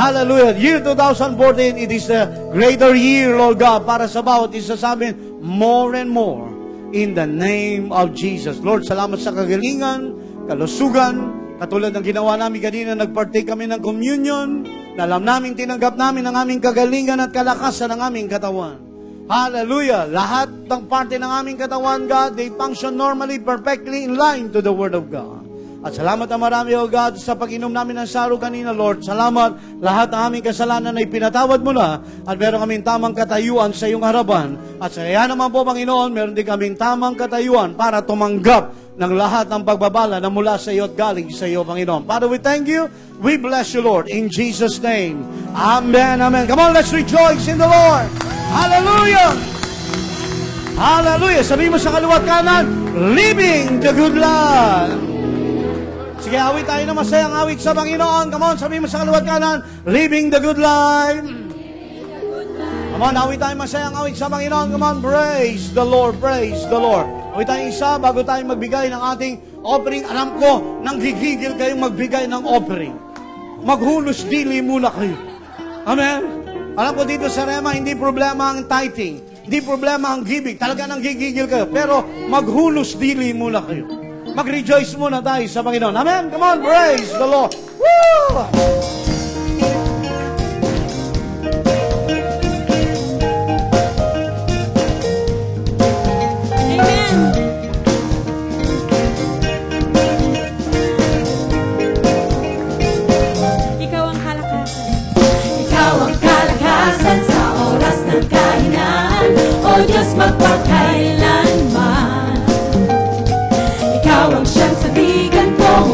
Speaker 3: Hallelujah, year 2014, it is a greater year, Lord God, para sa bawat isa sa amin, more and more, in the name of Jesus. Lord, salamat sa kagalingan, kalusugan, katulad ng ginawa namin kanina, nagpartake kami ng communion, na alam namin, tinanggap namin ang aming kagalingan at kalakasan ng aming katawan. Hallelujah! Lahat ng parte ng aming katawan, God, they function normally, perfectly in line to the Word of God. At salamat na marami, O God, sa pag-inom namin ng saro kanina, Lord. Salamat, lahat ng aming kasalanan ay pinatawad mo na at meron kaming tamang katayuan sa iyong harapan. At sa kaya naman po, Panginoon, meron din kaming tamang katayuan para tumanggap ng lahat ng pagbabala na mula sa iyo at galing sa iyo, Panginoon. Father, we thank you. We bless you, Lord, in Jesus' name. Amen, amen. Come on, let's rejoice in the Lord. Hallelujah! Hallelujah! Sabihin mo sa kaliwat kanan, living the good life. Sige, awit tayo na masayang awit sa Panginoon. Come on, sabihin mo sa kaliwat kanan, living the good life. Come on, awit tayo masayang awit sa Panginoon. Come on, praise the Lord, praise the Lord. Awit tayo isa bago tayo magbigay ng ating offering. Alam ko, nanggigigil kayong magbigay ng offering. Maghunos dili muna kayo. Amen? Alam ko dito sa Rema, hindi problema ang tithing. Hindi problema ang giving. Talaga nanggigigil kayo. Pero maghunos dili muna kayo. Mag-rejoice muna tayo sa Panginoon. Amen? Come on, praise the Lord. Woo!
Speaker 4: O Diyos magpakailanman. Ikaw ang siyang sabigan ko,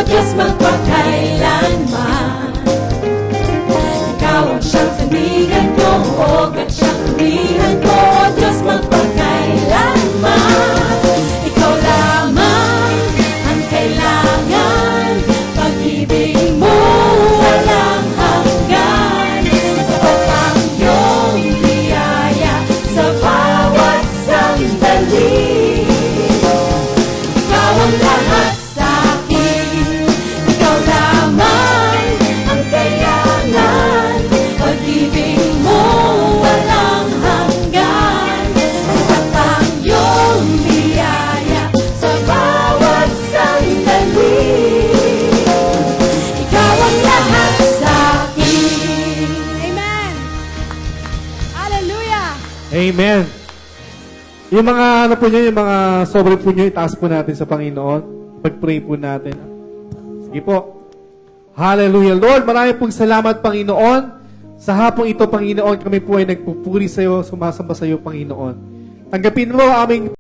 Speaker 4: Diyos magpakailanman. Ikaw ang siyang sandigan ko, at siyang tuwihan ko, O Diyos magpakailanman. Ikaw lamang ang kailangan, pag-ibig mo walang hanggan. Sapat ang iyong biyaya sa bawat sandali. Ikaw ang lahat sa akin, ikaw lamang ang kailangan, pag-ibig mo walang hanggan. Sapat ang iyong biyaya sa bawat sandali. Ikaw ang lahat sa akin.
Speaker 1: Amen. Hallelujah.
Speaker 5: Amen. Yung mga ano po nyo, yung mga sobre po nyo, itaas po natin sa Panginoon. Pag-pray po natin. Sige po. Hallelujah. Lord, marami pong salamat, Panginoon. Sa hapong ito, Panginoon, kami po ay nagpupuri sa iyo, sumasamba sa iyo, Panginoon. Tanggapin mo ang aming